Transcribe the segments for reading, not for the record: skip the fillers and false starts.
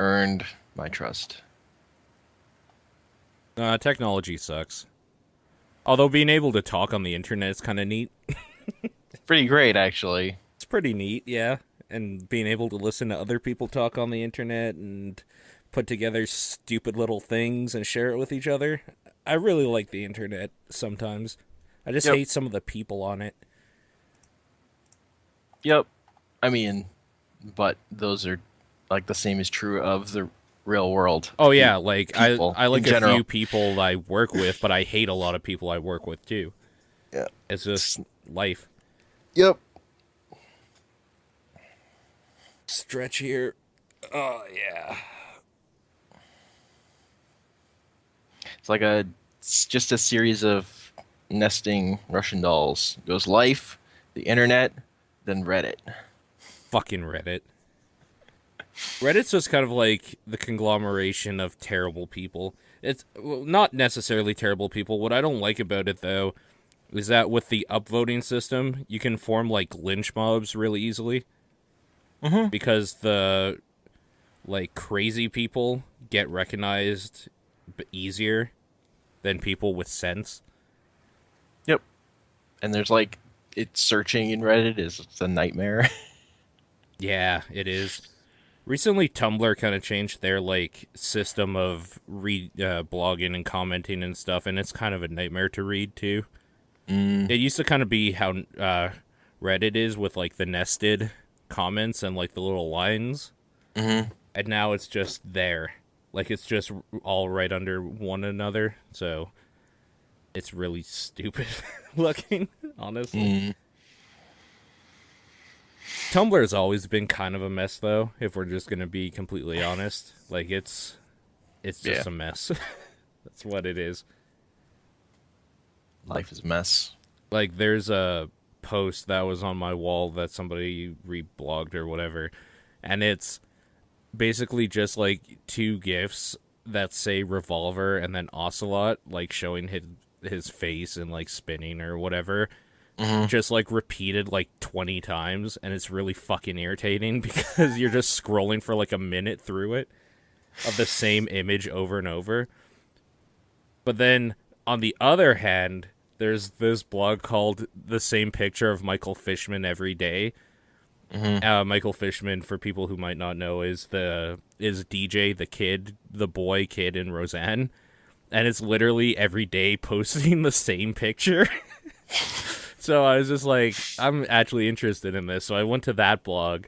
earned my trust. Technology sucks. Although being able to talk on the internet is kind of neat. Pretty great, actually. It's pretty neat, yeah. And being able to listen to other people talk on the internet and put together stupid little things and share it with each other. I really like the internet sometimes. I just Yep. hate some of the people on it. Yep. I mean, but those are like the same is true of the real world. Oh yeah, like People I in like a general. few people I work with, but I hate a lot of people I work with too. Yeah. It's just life. Yep. Stretch here. Oh yeah. It's just a series of nesting Russian dolls. It goes life, the internet, then Reddit. Fucking Reddit. Reddit's just kind of like the conglomeration of terrible people. It's well, not necessarily terrible people. What I don't like about it, though, is that with the upvoting system, you can form like lynch mobs really easily. Because the like crazy people get recognized easier than people with sense. Yep. And there's like it's searching in Reddit is it's a nightmare. Yeah, it is. Recently, Tumblr kind of changed their like system of blogging and commenting and stuff, and it's kind of a nightmare to read too. It used to kind of be how Reddit is with like the nested comments and like the little lines, and now it's just there, like it's just all right under one another. So it's really stupid looking, honestly. Tumblr's always been kind of a mess, though. If we're just gonna be completely honest, like it's just Yeah. a mess. That's what it is. Life is a mess. Like there's a post that was on my wall that somebody reblogged or whatever, and it's basically just like two gifs that say revolver and then ocelot, like showing his face and like spinning or whatever. Just like repeated like 20 times, and it's really fucking irritating because you're just scrolling for like a minute through it of the same image over and over. But then on the other hand, there's this blog called The Same Picture of Michael Fishman Every Day. Michael Fishman, for people who might not know, is DJ, the boy kid in Roseanne, and it's literally every day posting the same picture. So I was just like, I'm actually interested in this. So I went to that blog,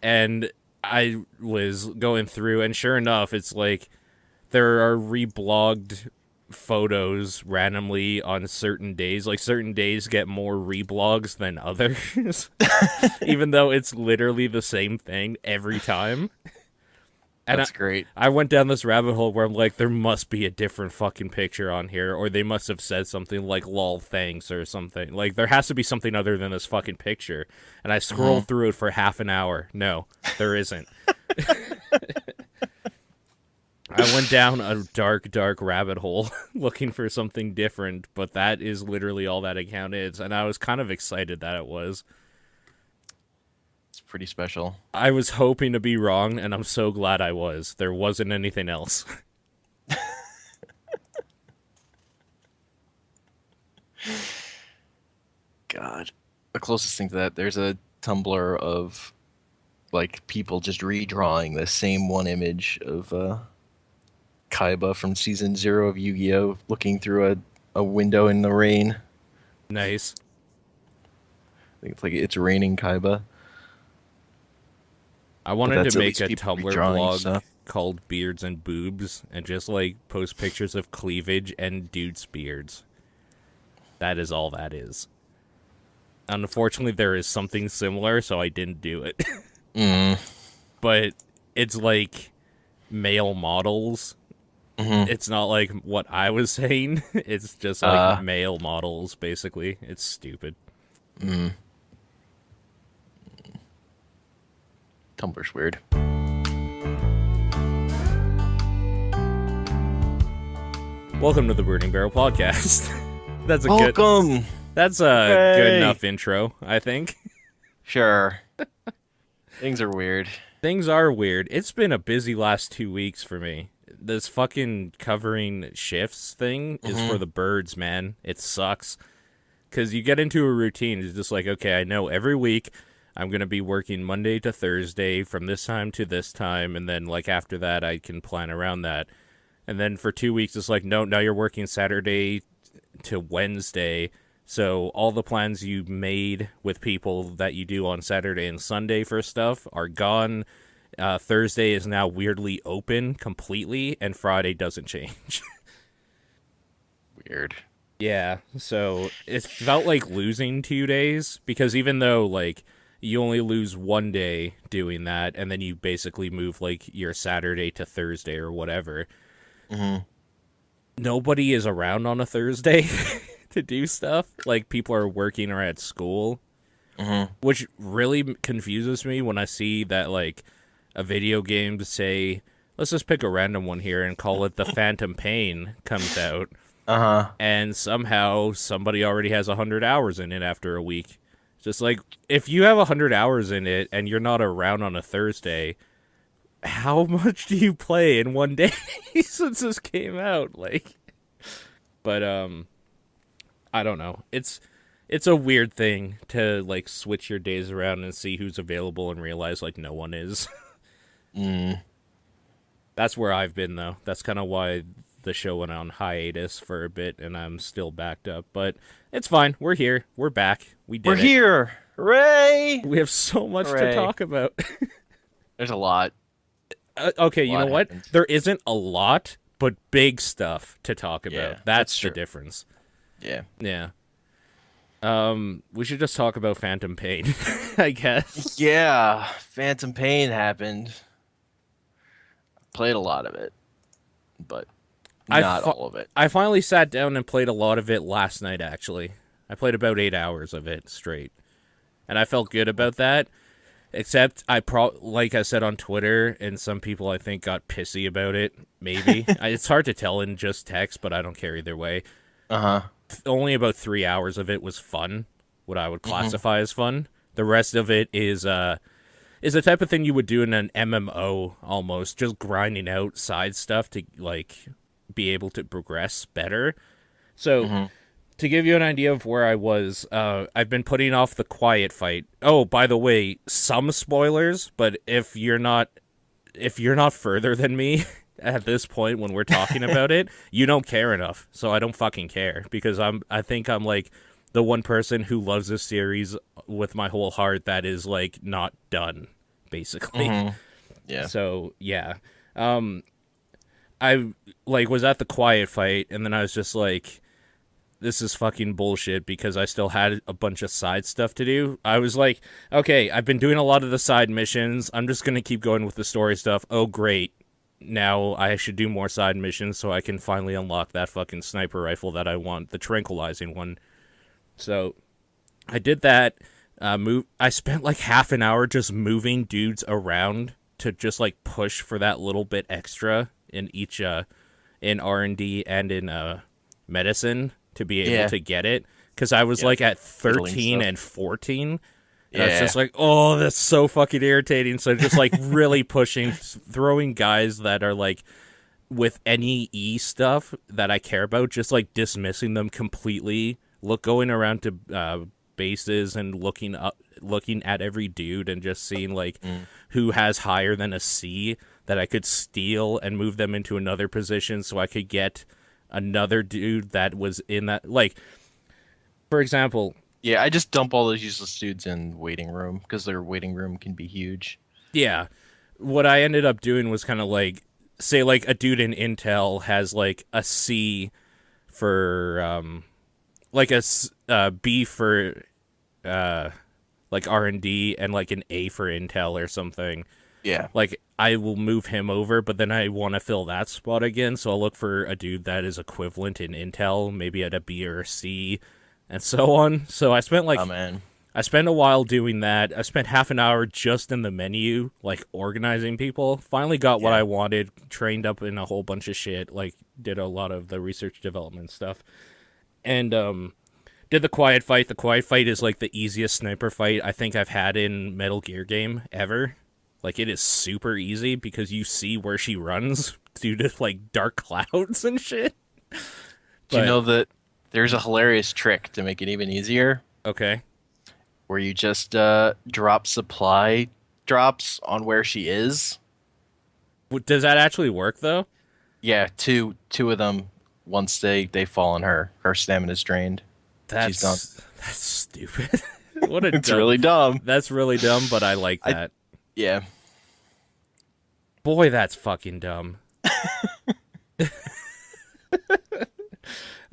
and I was going through, and sure enough, it's like there are reblogged photos randomly on certain days. Like certain days get more reblogs than others, even though it's literally the same thing every time. And That's great. I went down this rabbit hole where I'm like, there must be a different fucking picture on here, or they must have said something like "lol, thanks" or something. Like there has to be something other than this fucking picture. And I scrolled through it for half an hour. No, there isn't. I went down a dark, dark rabbit hole looking for something different, but that is literally all that account is, and I was kind of excited that it was. It's pretty special. I was hoping to be wrong, and I'm so glad I was. There wasn't anything else. God. The closest thing to that, there's a Tumblr of like people just redrawing the same one image of Kaiba from season 0 of Yu-Gi-Oh! Looking through a window in the rain. Nice. I think it's like it's raining Kaiba. I wanted that's to at make least a people Tumblr redrawing blog stuff. called Beards and Boobs and just like post pictures of cleavage and dudes' beards. That is all that is. Unfortunately, there is something similar, so I didn't do it. But it's like male models. It's not like what I was saying. It's just like male models, basically. It's stupid. Tumblr's weird. Welcome to the Burning Barrel Podcast. That's a Welcome. That's a good enough intro, I think. Sure. Things are weird. Things are weird. It's been a busy last 2 weeks for me. This fucking covering shifts thing is for Hmm. the birds, man. It sucks. Because you get into a routine. It's just like, okay, I know every week I'm going to be working Monday to Thursday from this time to this time. And then, like, after that, I can plan around that. And then for 2 weeks, it's like, no, now you're working Saturday to Wednesday. So all the plans you made with people that you do on Saturday and Sunday for stuff are gone. Thursday is now weirdly open completely, and Friday doesn't change. Weird. Yeah, so it felt like losing 2 days because even though like you only lose one day doing that, and then you basically move like your Saturday to Thursday or whatever, Hmm. nobody is around on a Thursday to do stuff. Like people are working or at school, Hmm. which really confuses me when I see that like a video game say, let's just pick a random one here and call it the Phantom Pain comes out, Uh-huh. and somehow somebody already has 100 hours in it after a week. Just like if you have 100 hours in it and you're not around on a Thursday, how much do you play in one day since this came out? Like, but I don't know. It's a weird thing to like switch your days around and see who's available and realize like no one is. Mm. That's where I've been though. That's kind of why the show went on hiatus for a bit and I'm still backed up. But it's fine. We're here. We're back. We We're did it. here. Hooray! We have so much to Hooray. talk about. There's a lot. Okay, A you know lot what? happened. There isn't a lot, but big stuff to talk about. Yeah, That's that's the true. difference. Yeah. Yeah. We should just talk about Phantom Pain, I guess. Yeah. Phantom Pain happened. Played a lot of it, but I not all of it. I finally sat down and played a lot of it last night. Actually, I played about 8 hours of it straight, and I felt good about that. Except like I said on Twitter, and some people I think got pissy about it. Maybe it's hard to tell in just text, but I don't care either way. Uh-huh. Only about 3 hours of it was fun, what I would Hmm. classify as fun. The rest of it is the type of thing you would do in an MMO almost, just grinding out side stuff to like be able to progress better. So Hmm. to give you an idea of where I was, I've been putting off the quiet fight. Oh, by the way, some spoilers, but if you're not further than me at this point when we're talking about it, you don't care enough. So I don't fucking care because I think I'm like the one person who loves this series with my whole heart that is like not done basically. Hmm. Yeah. So, yeah. Um I like was at the quiet fight and then I was just like this is fucking bullshit because I still had a bunch of side stuff to do. I was like, okay, I've been doing a lot of the side missions. I'm just going to keep going with the story stuff. Oh, great. Now I should do more side missions so I can finally unlock that fucking sniper rifle that I want, the tranquilizing one. So I did that. I spent like half an hour just moving dudes around to just like push for that little bit extra in each in R&D and in medicine to be able Yeah. to get it because I was Yeah. like at Fiddling 13 stuff. and 14 and I was Yeah. just like, oh, that's so fucking irritating. So just like really pushing, throwing guys that are like with any E stuff that I care about, just like dismissing them completely. Going around to bases and looking at every dude and just seeing like who has higher than a C that I could steal and move them into another position so I could get another dude that was in that like for example. Yeah, I just dump all those useless dudes in waiting room because their waiting room can be huge. Yeah, what I ended up doing was kind of like say like a dude in Intel has like a C for like B for like R&D and like an A for Intel or something. Yeah. Like I will move him over, but then I want to fill that spot again, so I'll look for a dude that is equivalent in Intel, maybe at a B or a C, and so on. So Oh man. I spent a while doing that. I spent half an hour just in the menu, like organizing people. Finally got what Yeah. I wanted, trained up in a whole bunch of shit, like did a lot of the research development stuff. And did the quiet fight. The quiet fight is like the easiest sniper fight I think I've had in Metal Gear game ever. Like it is super easy because you see where she runs due to like dark clouds and shit. Do you But know that there's a hilarious trick to make it even easier okay. where you just drop supply drops on where she is? Does that actually work though? Yeah, two of them. Once they fall on her, her stamina's drained. She's done. That's stupid. What a It's dumb. really dumb. That's really dumb, but I like I that. yeah. Boy, that's fucking dumb.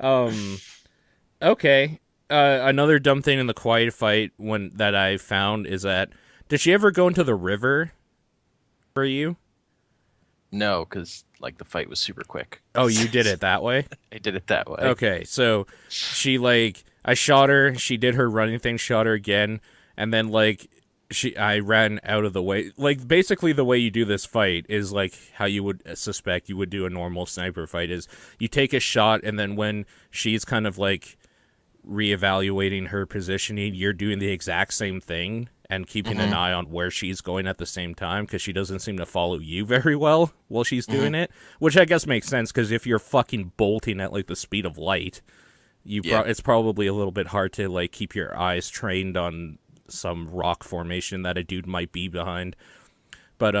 Um okay. Another dumb thing in the quiet fight when that I found is that did she ever go into the river for you? No, because like the fight was super quick. Oh, you did it that way? I did it that way. Okay, so she like I shot her, she did her running thing, shot her again, and then like I ran out of the way. Like basically the way you do this fight is like how you would suspect you would do a normal sniper fight is you take a shot and then when she's kind of like reevaluating her positioning, you're doing the exact same thing and keeping an eye on where she's going at the same time because she doesn't seem to follow you very well while she's doing it, which I guess makes sense because if you're fucking bolting at like the speed of light, it's probably a little bit hard to like keep your eyes trained on some rock formation that a dude might be behind. But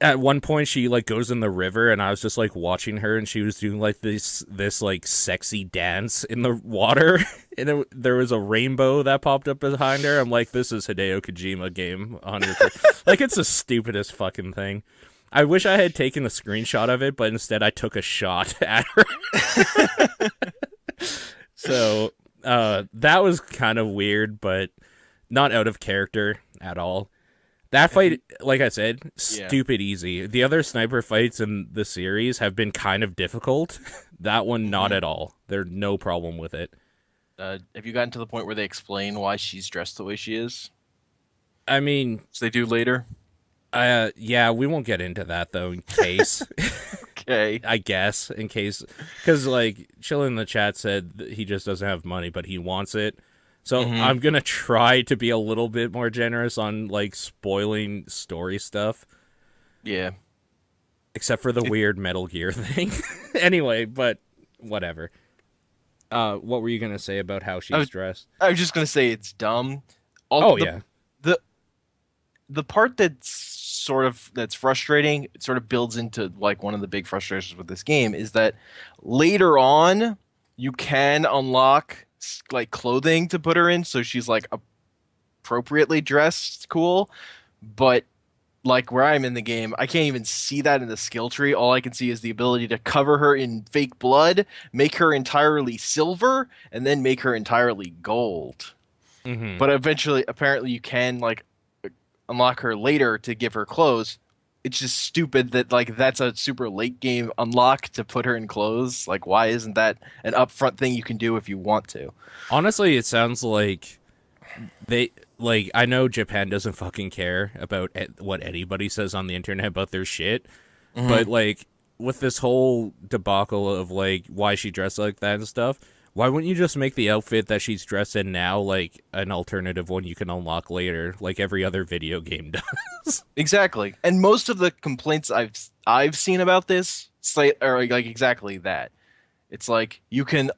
at one point she like goes in the river and I was just like watching her and she was doing like this like sexy dance in the water and there was a rainbow that popped up behind her. I'm like, this is Hideo Kojima game 100%. Like it's the stupidest fucking thing. I wish I had taken a screenshot of it, but instead I took a shot at her. So that was kind of weird, but not out of character at all. That fight, like I said, stupid easy. The other sniper fights in the series have been kind of difficult. That one, not at all. There's no problem with it. Have you gotten to the point where they explain why she's dressed the way she is? I mean, So they do later. yeah, we won't get into that though. In case, Okay. I guess, in case, because like Chill in the chat said that he just doesn't have money, but he wants it. So I'm gonna try to be a little bit more generous on like spoiling story stuff, Yeah. except for the weird Metal Gear thing. Anyway, but whatever. What were you gonna say about how she's dressed? I was just gonna say it's dumb. Oh The, yeah. the the part that's frustrating, it sort of builds into like one of the big frustrations with this game is that later on you can unlock like clothing to put her in so she's like appropriately dressed cool, but like where I'm in the game, I can't even see that in the skill tree. All I can see is the ability to cover her in fake blood, make her entirely silver, and then make her entirely gold. Mm-hmm. But eventually, apparently, you can like unlock her later to give her clothes. It's just stupid that like that's a super late game unlock to put her in clothes. Like, why isn't that an upfront thing you can do if you want to? Honestly, it sounds like they like I know Japan doesn't fucking care about what anybody says on the internet about their shit, but like with this whole debacle of like why she dressed like that and stuff, why wouldn't you just make the outfit that she's dressed in now like an alternative one you can unlock later, like every other video game does? Exactly. And most of the complaints I've seen about this say are like exactly that. It's like you can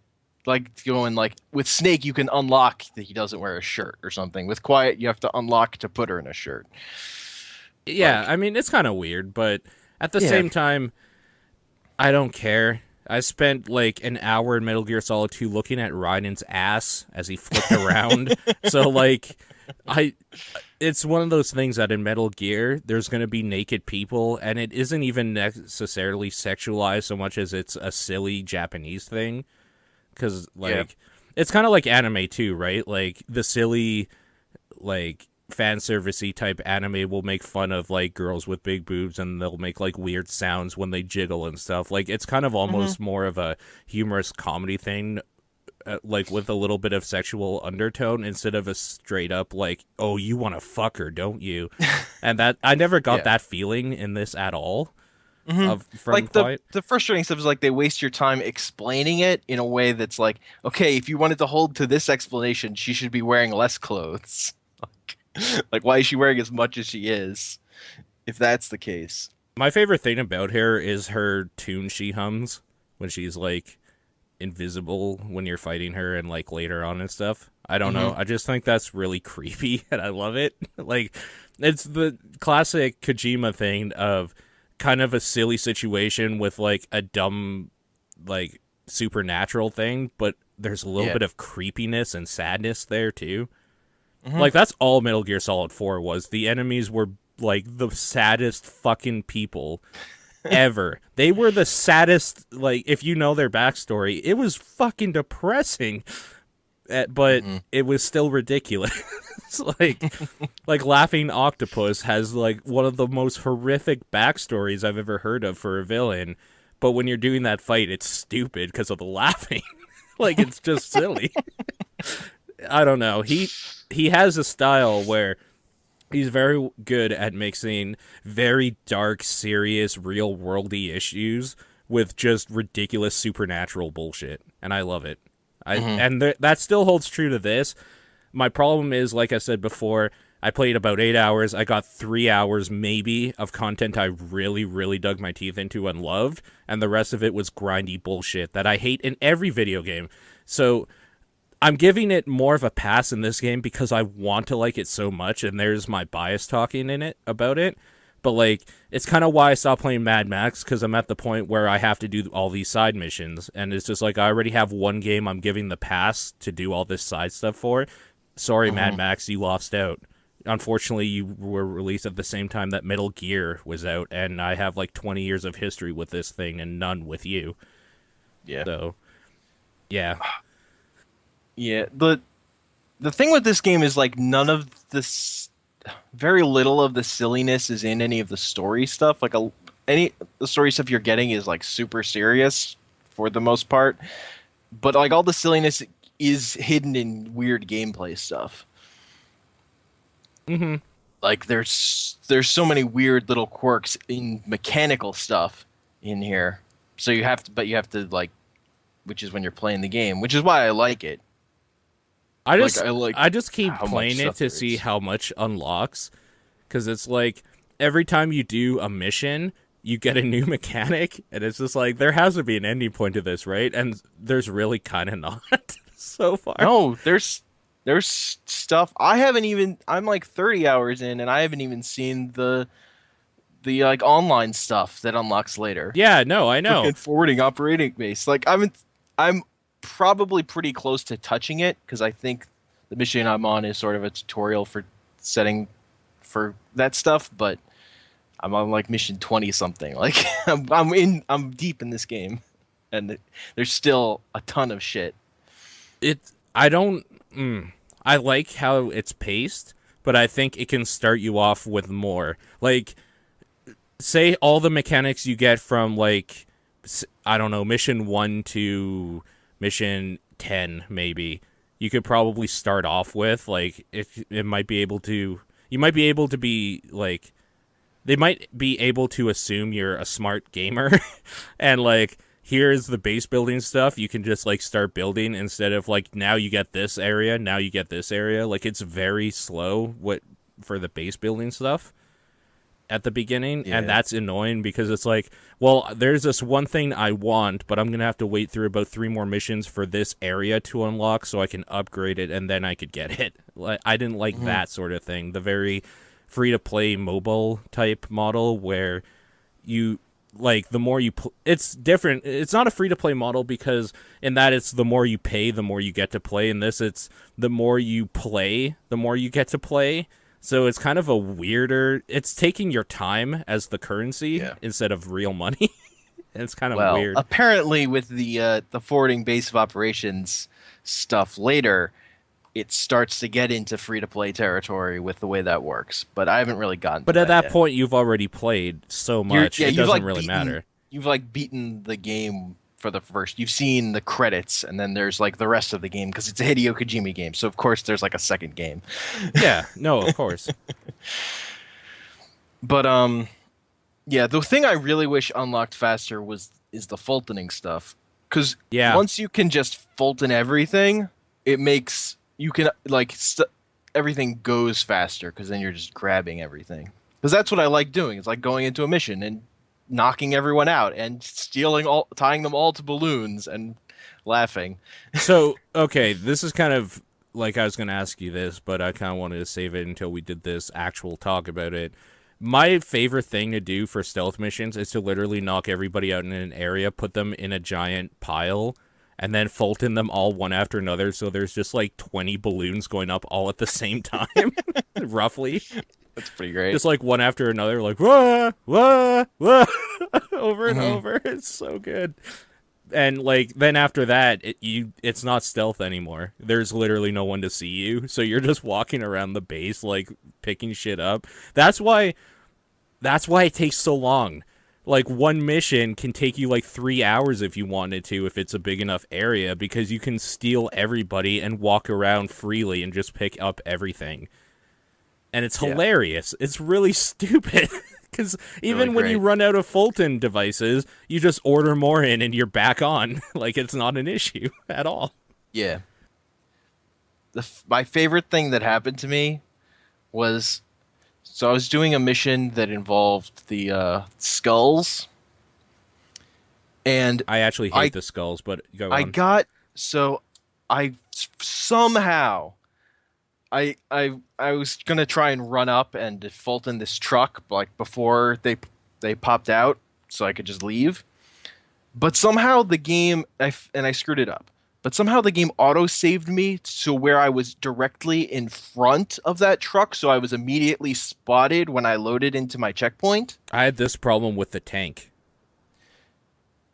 like going like with Snake you can unlock that he doesn't wear a shirt or something. With Quiet you have to unlock to put her in a shirt. Yeah, Like, I mean it's kind of weird, but at the yeah. same time, I don't care. I spent like an hour in Metal Gear Solid 2 looking at Raiden's ass as he flipped around. So like it's one of those things that in Metal Gear there's going to be naked people and it isn't even necessarily sexualized so much as it's a silly Japanese thing cuz like it's kind of like anime too, right? Like the silly like fan servicey type anime will make fun of like girls with big boobs and they'll make like weird sounds when they jiggle and stuff. Like it's kind of almost more of a humorous comedy thing, like with a little bit of sexual undertone instead of a straight up like, oh, you want to fuck her, don't you? And that I never got that feeling in this at all. From Like the frustrating stuff is like they waste your time explaining it in a way that's like, okay, if you wanted to hold to this explanation, she should be wearing less clothes. Like, why is she wearing as much as she is? If that's the case. My favorite thing about her is her tune she hums when she's like invisible when you're fighting her and like later on and stuff. I don't know. Hmm. I just think that's really creepy and I love it. Like it's the classic Kojima thing of kind of a silly situation with like a dumb like supernatural thing, but there's a little Yeah. bit of creepiness and sadness there too. Hmm. Like that's all Metal Gear Solid 4 was. The enemies were like the saddest fucking people ever. They were the saddest, like, if you know their backstory, it was fucking depressing, but Hmm. it was still ridiculous. like, like Laughing Octopus has, like, one of the most horrific backstories I've ever heard of for a villain, but when you're doing that fight, it's stupid because of the laughing. Like, it's just silly. I don't know. He has a style where he's very good at mixing very dark, serious, real worldy issues with just ridiculous supernatural bullshit, and I love it. Hmm. That still holds true to this. My problem is, like I said before, I played about 8 hours. I got 3 hours maybe of content I really, really dug my teeth into and loved, and the rest of it was grindy bullshit that I hate in every video game. So I'm giving it more of a pass in this game because I want to like it so much, and there's my bias talking in it about it. But like, it's kind of why I stopped playing Mad Max because I'm at the point where I have to do all these side missions, and it's just like I already have one game I'm giving the pass to do all this side stuff for. Sorry, Mad Hmm. Max, you lost out. Unfortunately, you were released at the same time that Metal Gear was out, and I have like 20 years of history with this thing and none with you. Yeah. So, yeah. Yeah. The thing with this game is like none of this, very little of the silliness is in any of the story stuff. Like any the story stuff you're getting is like super serious for the most part, but like all the silliness is hidden in weird gameplay stuff. Hmm. Like there's so many weird little quirks in mechanical stuff in here. So you have to, but you have to like, which is when you're playing the game, which is why I like it. Like I like I just keep how much playing it stuff to there see is. how much unlocks because it's like every time you do a mission, you get a new mechanic, and it's just like there has to be an ending point to this, right? And there's really kind of not so far. No, there's stuff I haven't even. I'm like 30 hours in, and I haven't even seen the like online stuff that unlocks later. Yeah, no, I know. Freaking forwarding operating base. Like I'm probably pretty close to touching it because I think the mission I'm on is sort of a tutorial for setting for that stuff, but I'm on like mission 20 something. Like I'm deep in this game, and there's still a ton of shit. It I don't. I like how it's paced, but I think it can start you off with more. Like say all the mechanics you get from like I don't know mission 1 to mission 10 maybe you could probably start off with like it might be able to you might be able to be like they might be able to assume you're a smart gamer and like here's the base building stuff you can just like start building instead of like now you get this area now you get this area like it's very slow what for the base building stuff at the beginning, and Yeah. that's annoying because it's like, well, there's this one thing I want, but I'm gonna have to wait through about 3 more missions for this area to unlock so I can upgrade it and then I could get it. Like, I didn't like Hmm. that sort of thing. The very free to play mobile type model where you like the more you it's different. It's not a free to play model because in that it's the more you pay, the more you get to play. In this, it's the more you play, the more you get to play. So it's kind of a weirder. It's taking your time as the currency Yeah. instead of real money. It's kind of Well, weird. apparently with the forwarding base of operations stuff later, it starts to get into free to play territory with the way that works. But I haven't really gotten But to at that that yet. point, you've already played so You're much; yeah, it doesn't really matter. you've like beaten the game for the first. You've seen the credits, and then there's like the rest of the game because it's a Hideo Kojima game. So of course there's like a second game. Yeah, no, of course. But yeah, the thing I really wish unlocked faster was is the Fultoning stuff. Because Yeah, once you can just Fulton everything, it makes you can like everything goes faster because then you're just grabbing everything. Because that's what I like doing. It's like going into a mission and knocking everyone out and stealing all, tying them all to balloons and laughing. So, okay, this is kind of like I was going to ask you this, but I kind of wanted to save it until we did this actual talk about it. My favorite thing to do for stealth missions is to literally knock everybody out in an area, put them in a giant pile, and then Fulton them all one after another. So there's just like 20 balloons going up all at the same time, roughly. That's pretty great. Just like one after another, like wah, wah, wah, over and Hmm. over. It's so good. And like then after that, it's not stealth anymore. There's literally no one to see you, so you're just walking around the base like picking shit up. That's why it takes so long. Like one mission can take you like 3 hours if you wanted to, if it's a big enough area, because you can steal everybody and walk around freely and just pick up everything. And it's Yeah, hilarious. It's really stupid. Because really even when you great. run out of Fulton devices, you just order more in and you're back on. Like it's not an issue at all. Yeah. My favorite thing that happened to me was so I was doing a mission that involved the skulls, and I actually hate I the skulls, but go I on. got so I somehow I was gonna try and run up and default in this truck like before they popped out so I could just leave. But somehow the game and I screwed it up. But somehow the game auto saved me to where I was directly in front of that truck, so I was immediately spotted when I loaded into my checkpoint. I had this problem with the tank.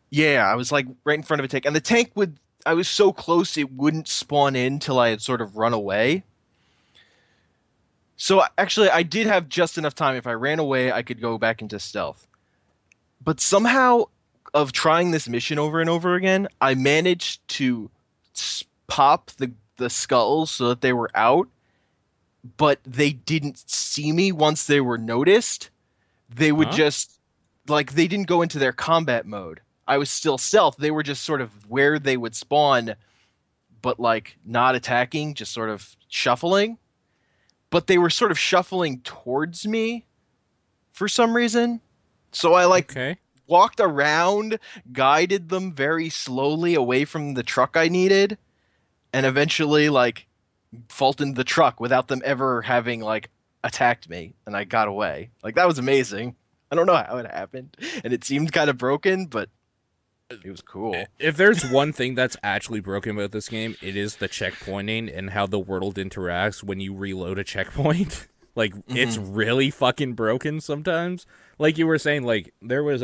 Yeah, I was like right in front of a tank, and the tank would. I was so close it wouldn't spawn in till I had sort of run away. So actually, I did have just enough time. If I ran away, I could go back into stealth. But somehow, of trying this mission over and over again, I managed to pop the skulls so that they were out, but they didn't see me once they were noticed. They would Huh? just like they didn't go into their combat mode. I was still stealth. They were just sort of where they would spawn, but like not attacking, just sort of shuffling. But they were sort of shuffling towards me for some reason. So I like Okay. walked around, guided them very slowly away from the truck I needed, and eventually like faulted the truck without them ever having like attacked me, and I got away. Like that was amazing. I don't know how it happened, and it seemed kind of broken, but it was cool. If there's one thing that's actually broken about this game, it is the checkpointing and how the world interacts when you reload a checkpoint. Like it's Hmm. really fucking broken sometimes. Like you were saying, like there was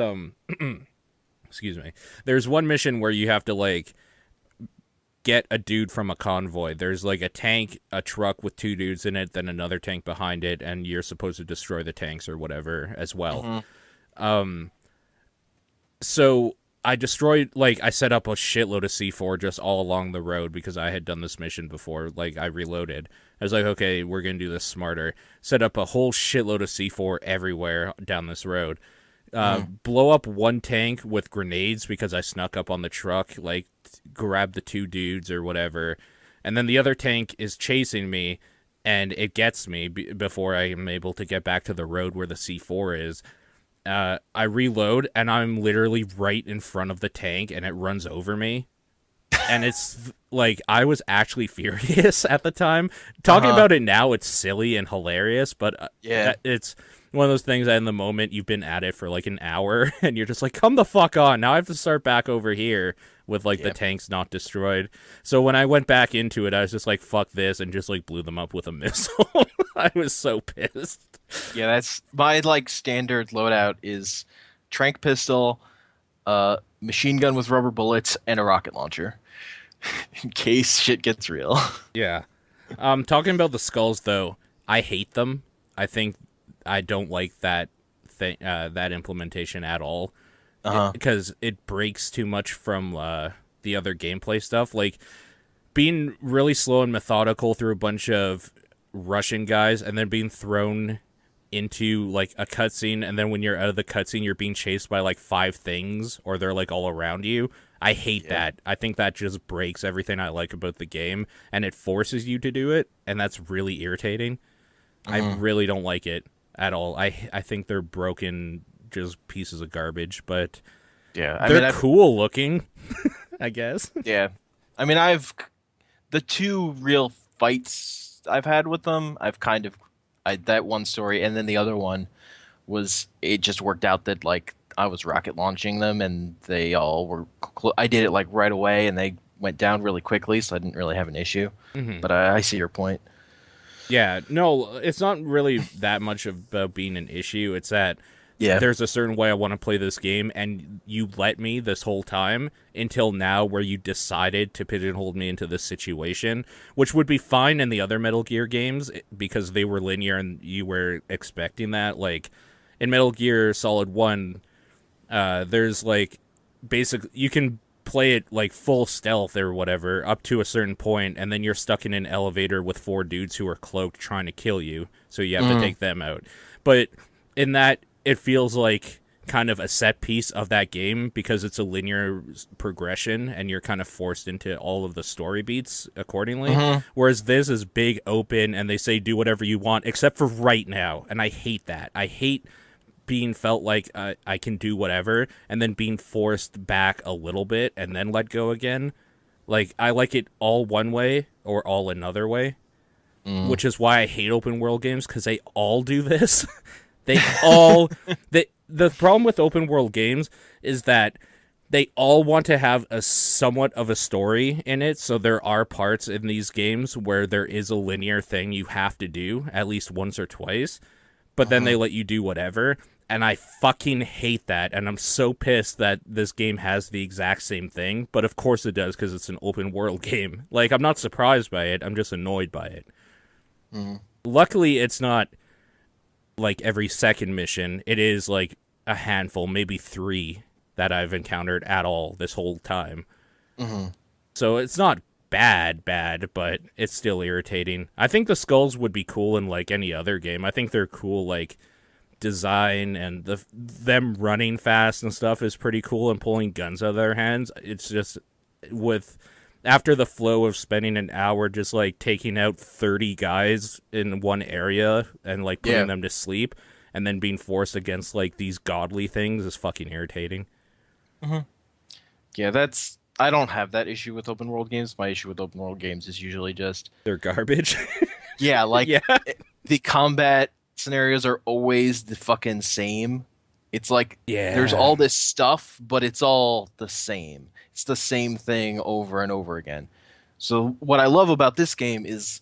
excuse me. There's one mission where you have to like get a dude from a convoy. There's like a tank, a truck with two dudes in it, then another tank behind it, and you're supposed to destroy the tanks or whatever as well. Hmm. So I destroyed, like, I set up a shitload of C4 just all along the road because I had done this mission before. Like, I reloaded. I was like, okay, we're going to do this smarter. Set up a whole shitload of C4 everywhere down this road. Blow up one tank with grenades because I snuck up on the truck, like, grab the two dudes or whatever. And then the other tank is chasing me, and it gets me before I am able to get back to the road where the C4 is. I reload and I'm literally right in front of the tank and it runs over me. And it's like I was actually furious at the time. Talking Uh-huh. about it now, it's silly and hilarious, but Yeah. it's one of those things that in the moment you've been at it for like an hour and you're just like, come the fuck on. Now I have to start back over here with like the Yep. tanks not destroyed. So when I went back into it, I was just like, fuck this, and just like blew them up with a missile. I was so pissed. Yeah, that's my like standard loadout is trank pistol, machine gun with rubber bullets, and a rocket launcher in case shit gets real. Yeah. Talking about the skulls though, I hate them. I think I don't like that thing, that implementation at all, Uh-huh. because it breaks too much from the other gameplay stuff. Like being really slow and methodical through a bunch of Russian guys, and then being thrown into like a cutscene, and then when you're out of the cutscene, you're being chased by like five things, or they're like all around you. I hate Yeah. that. I think that just breaks everything I like about the game, and it forces you to do it, and that's really irritating. I Hmm. really don't like it at all. I think they're broken, just pieces of garbage, but Yeah. I they're mean, I've cool looking, I guess. yeah. I mean, I've the two real fights I've had with them. I've kind of that one story, and then the other one was it just worked out that like I was rocket launching them, and they all were. I did it like right away, and they went down really quickly, so I didn't really have an issue. Hmm. But I see your point. Yeah, no, it's not really that much about being an issue. It's that Yeah. there's a certain way I want to play this game, and you let me this whole time until now, where you decided to pigeonhole me into this situation, which would be fine in the other Metal Gear games because they were linear and you were expecting that. Like in Metal Gear Solid 1, there's like basic you can play it like full stealth or whatever up to a certain point, and then you're stuck in an elevator with four dudes who are cloaked trying to kill you, so you have to Mm, take them out. But in that, it feels like kind of a set piece of that game because it's a linear progression and you're kind of forced into all of the story beats accordingly, hmm. whereas this is big open and they say do whatever you want except for right now, and I hate that. I hate being felt like I can do whatever and then being forced back a little bit and then let go again. Like, I like it all one way or all another way, Mm. which is why I hate open world games because they all do this. They all the problem with open world games is that they all want to have a somewhat of a story in it. So there are parts in these games where there is a linear thing you have to do at least once or twice, but then they Hmm. let you do whatever. And I fucking hate that. And I'm so pissed that this game has the exact same thing. But of course it does because it's an open world game. Like, I'm not surprised by it. I'm just annoyed by it. Hmm. Luckily, it's not like every second mission. It is like a handful, maybe three that I've encountered at all this whole time. Hmm. So it's not bad, but it's still irritating. I think the skulls would be cool in like any other game. I think they're cool, like design, and them running fast and stuff is pretty cool, and pulling guns out of their hands. It's just with after the flow of spending an hour just like taking out 30 guys in one area and like putting Yeah. them to sleep and then being forced against like these godly things is fucking irritating. Hmm. Yeah. That's. I don't have that issue with open world games. My issue with open world games is usually just They're garbage. yeah, like Yeah. the combat scenarios are always the fucking same. It's like there's Yeah. all this stuff, but it's all the same. It's the same thing over and over again. So what I love about this game is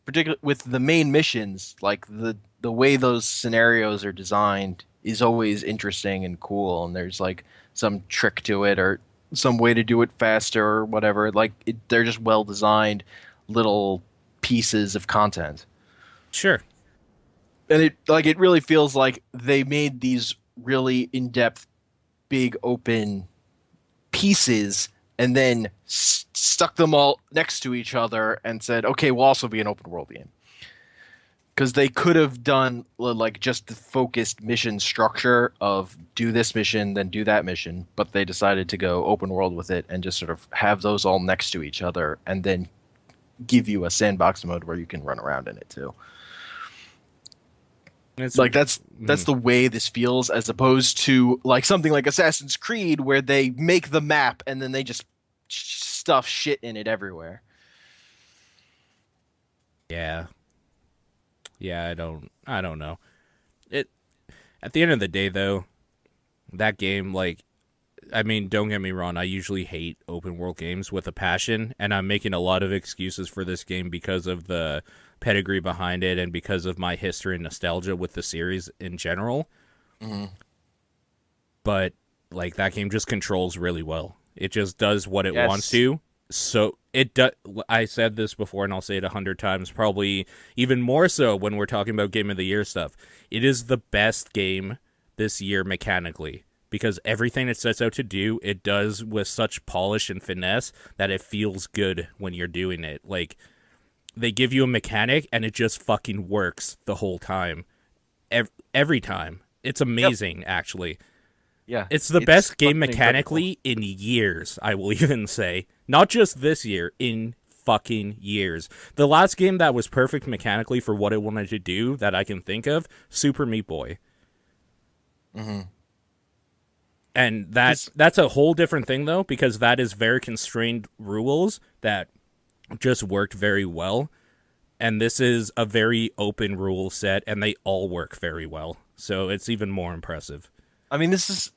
particularly with the main missions, like the way those scenarios are designed is always interesting and cool, and there's like some trick to it or some way to do it faster or whatever. Like they're just well designed little pieces of content. Sure. And it really feels like they made these really in-depth big open pieces and then stuck them all next to each other and said okay we'll also be an open world game because they could have done like just the focused mission structure of do this mission then do that mission, but they decided to go open world with it and just sort of have those all next to each other and then give you a sandbox mode where you can run around in it too. It's Like that's mm, the way this feels as opposed to like something like Assassin's Creed where they make the map and then they just stuff shit in it everywhere. yeah. Yeah, I don't know. It At the end of the day though, that game, like, I mean, don't get me wrong, I usually hate open world games with a passion, and I'm making a lot of excuses for this game because of the pedigree behind it and because of my history and nostalgia with the series in general. Hmm. But like, that game just controls really well. It just does what it wants Yes. to. So it does. I said this before, and I'll say it 100 times, probably even more so when we're talking about Game of the Year stuff. It is the best game this year mechanically because everything it sets out to do, it does with such polish and finesse that it feels good when you're doing it. Like, they give you a mechanic and it just fucking works the whole time. Every time. It's Yep. amazing, actually. Yeah, It's the it's best game fucking incredible. mechanically in years, I will even say. Not just this year, in fucking years. The last game that was perfect mechanically for what it wanted to do that I can think of, Super Meat Boy. Hmm. And Because that's a whole different thing though, because that is very constrained rules that just worked very well. And this is a very open rule set and they all work very well. So it's even more impressive. I mean, this is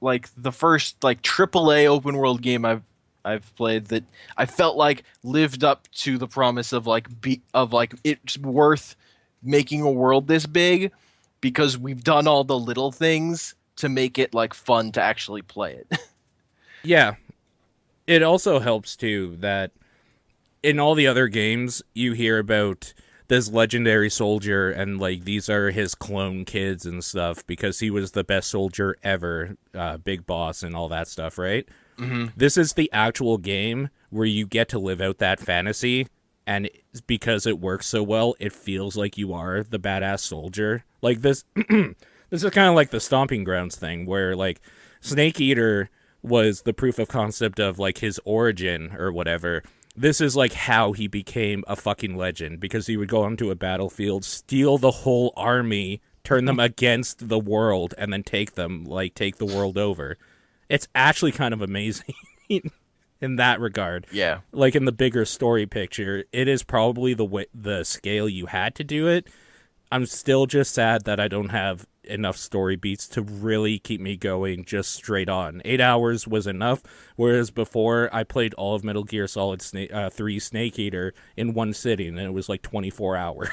like the first like AAA open world game I've played that I felt like lived up to the promise of like it's worth making a world this big because we've done all the little things to make it like fun to actually play it. Yeah. It also helps too that in all the other games you hear about this legendary soldier and like these are his clone kids and stuff because he was the best soldier ever, big boss and all that stuff, right? Hmm. This is the actual game where you get to live out that fantasy, and because it works so well, it feels like you are the badass soldier. Like this, this is kind of like the Stomping Grounds thing, where like Snake Eater was the proof of concept of like his origin or whatever. This is like how he became a fucking legend because he would go onto a battlefield, steal the whole army, turn them against the world, and then take them, like take the world over. It's actually kind of amazing in that regard. Yeah. Like in the bigger story picture, it is probably the scale you had to do it. I'm still just sad that I don't have enough story beats to really keep me going just straight on. 8 hours was enough, whereas before I played all of Metal Gear Solid 3 Snake Eater in one sitting, and it was like 24 hours,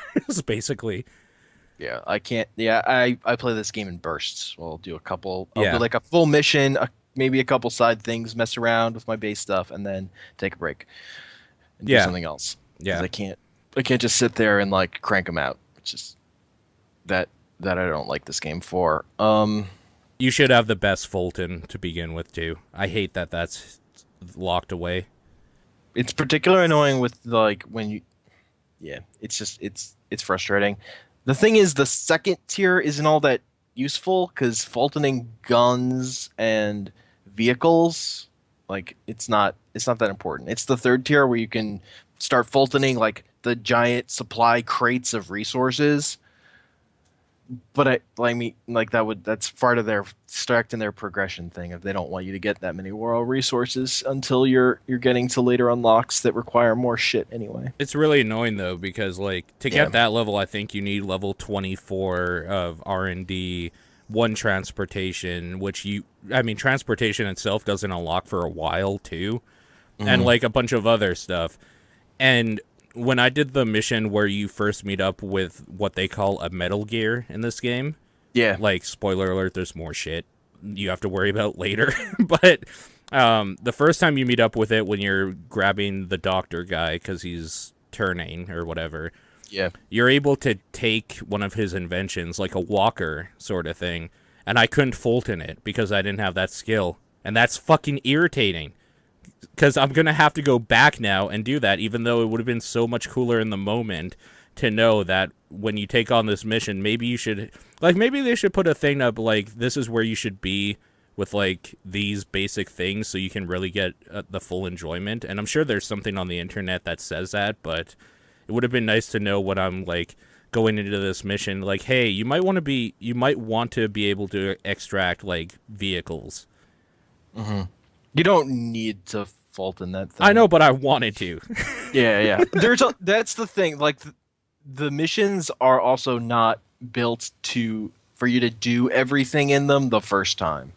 basically. Yeah, I can't. Yeah, I play this game in bursts. Well, I'll do a couple. I'll do Yeah, like a full mission, maybe a couple side things, mess around with my base stuff, and then take a break and do yeah, something else because yeah. I can't just sit there and like crank them out. It's just that that I don't like this game for. You should have the best Fulton to begin with, too. I hate that that's locked away. It's particularly annoying with like when you. Yeah, it's just it's frustrating. The thing is, the second tier isn't all that useful because Fultoning guns and vehicles, like it's not that important. It's the third tier where you can start Fultoning like the giant supply crates of resources. But I mean, like that's part of their stacked in their progression thing. If they don't want you to get that many world resources until you're getting to later unlocks that require more shit anyway. It's really annoying, though, because, like, to Yeah. get that level, I think you need level 24 of R&D, one transportation, I mean, transportation itself doesn't unlock for a while, too, and, Hmm. like, a bunch of other stuff. And when I did the mission where you first meet up with what they call a Metal Gear in this game, Yeah. like spoiler alert, there's more shit you have to worry about later. But the first time you meet up with it when you're grabbing the doctor guy because he's turning or whatever, Yeah. you're able to take one of his inventions, like a walker sort of thing, and I couldn't Fulton it because I didn't have that skill. And that's fucking irritating because I'm going to have to go back now and do that, even though it would have been so much cooler in the moment to know that when you take on this mission, maybe you should, like, maybe they should put a thing up, like, this is where you should be with, like, these basic things so you can really get the full enjoyment. And I'm sure there's something on the internet that says that, but it would have been nice to know when I'm, like, going into this mission, like, hey, you might want to be able to extract, like, vehicles. Hmm. You don't need to fault in that I thing. know, but I wanted to. Yeah, yeah. That's the thing. Like the missions are also not built to for you to do everything in them the first time.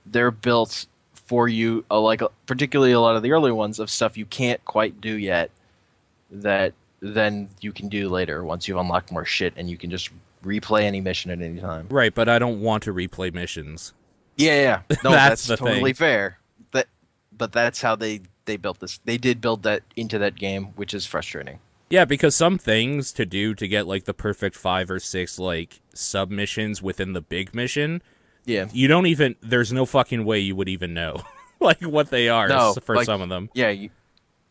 They're built for you, particularly a lot of the early ones of stuff you can't quite do yet that then you can do later once you've unlocked more shit and you can just replay any mission at any time. Right, but I don't want to replay missions. Yeah, yeah. No, That's that's the totally thing. fair. That, but that's how they built this. They did build that into that game, which is frustrating. Yeah, because some things to do to get like the perfect 5 or 6 like submissions within the big mission, Yeah. you don't even there's no fucking way you would even know like what they are No, for like some of them. yeah,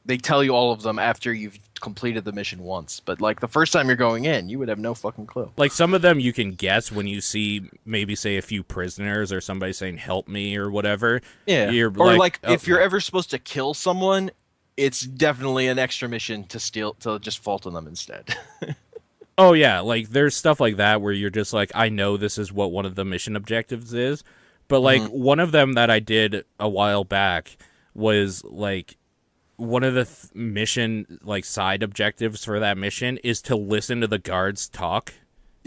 they tell you all of them after you've completed the mission once, but like the first time you're going in, you would have no fucking clue. Like some of them you can guess when you see maybe say a few prisoners or somebody saying help me or whatever. Yeah. You're Or like, like oh, if you're ever supposed to kill someone, it's definitely an extra mission to just fault on them instead. oh yeah, like there's stuff like that where you're just like, I know this is what one of the mission objectives is. But like Hmm. one of them that I did a while back was like one of the mission like side objectives for that mission is to listen to the guards talk.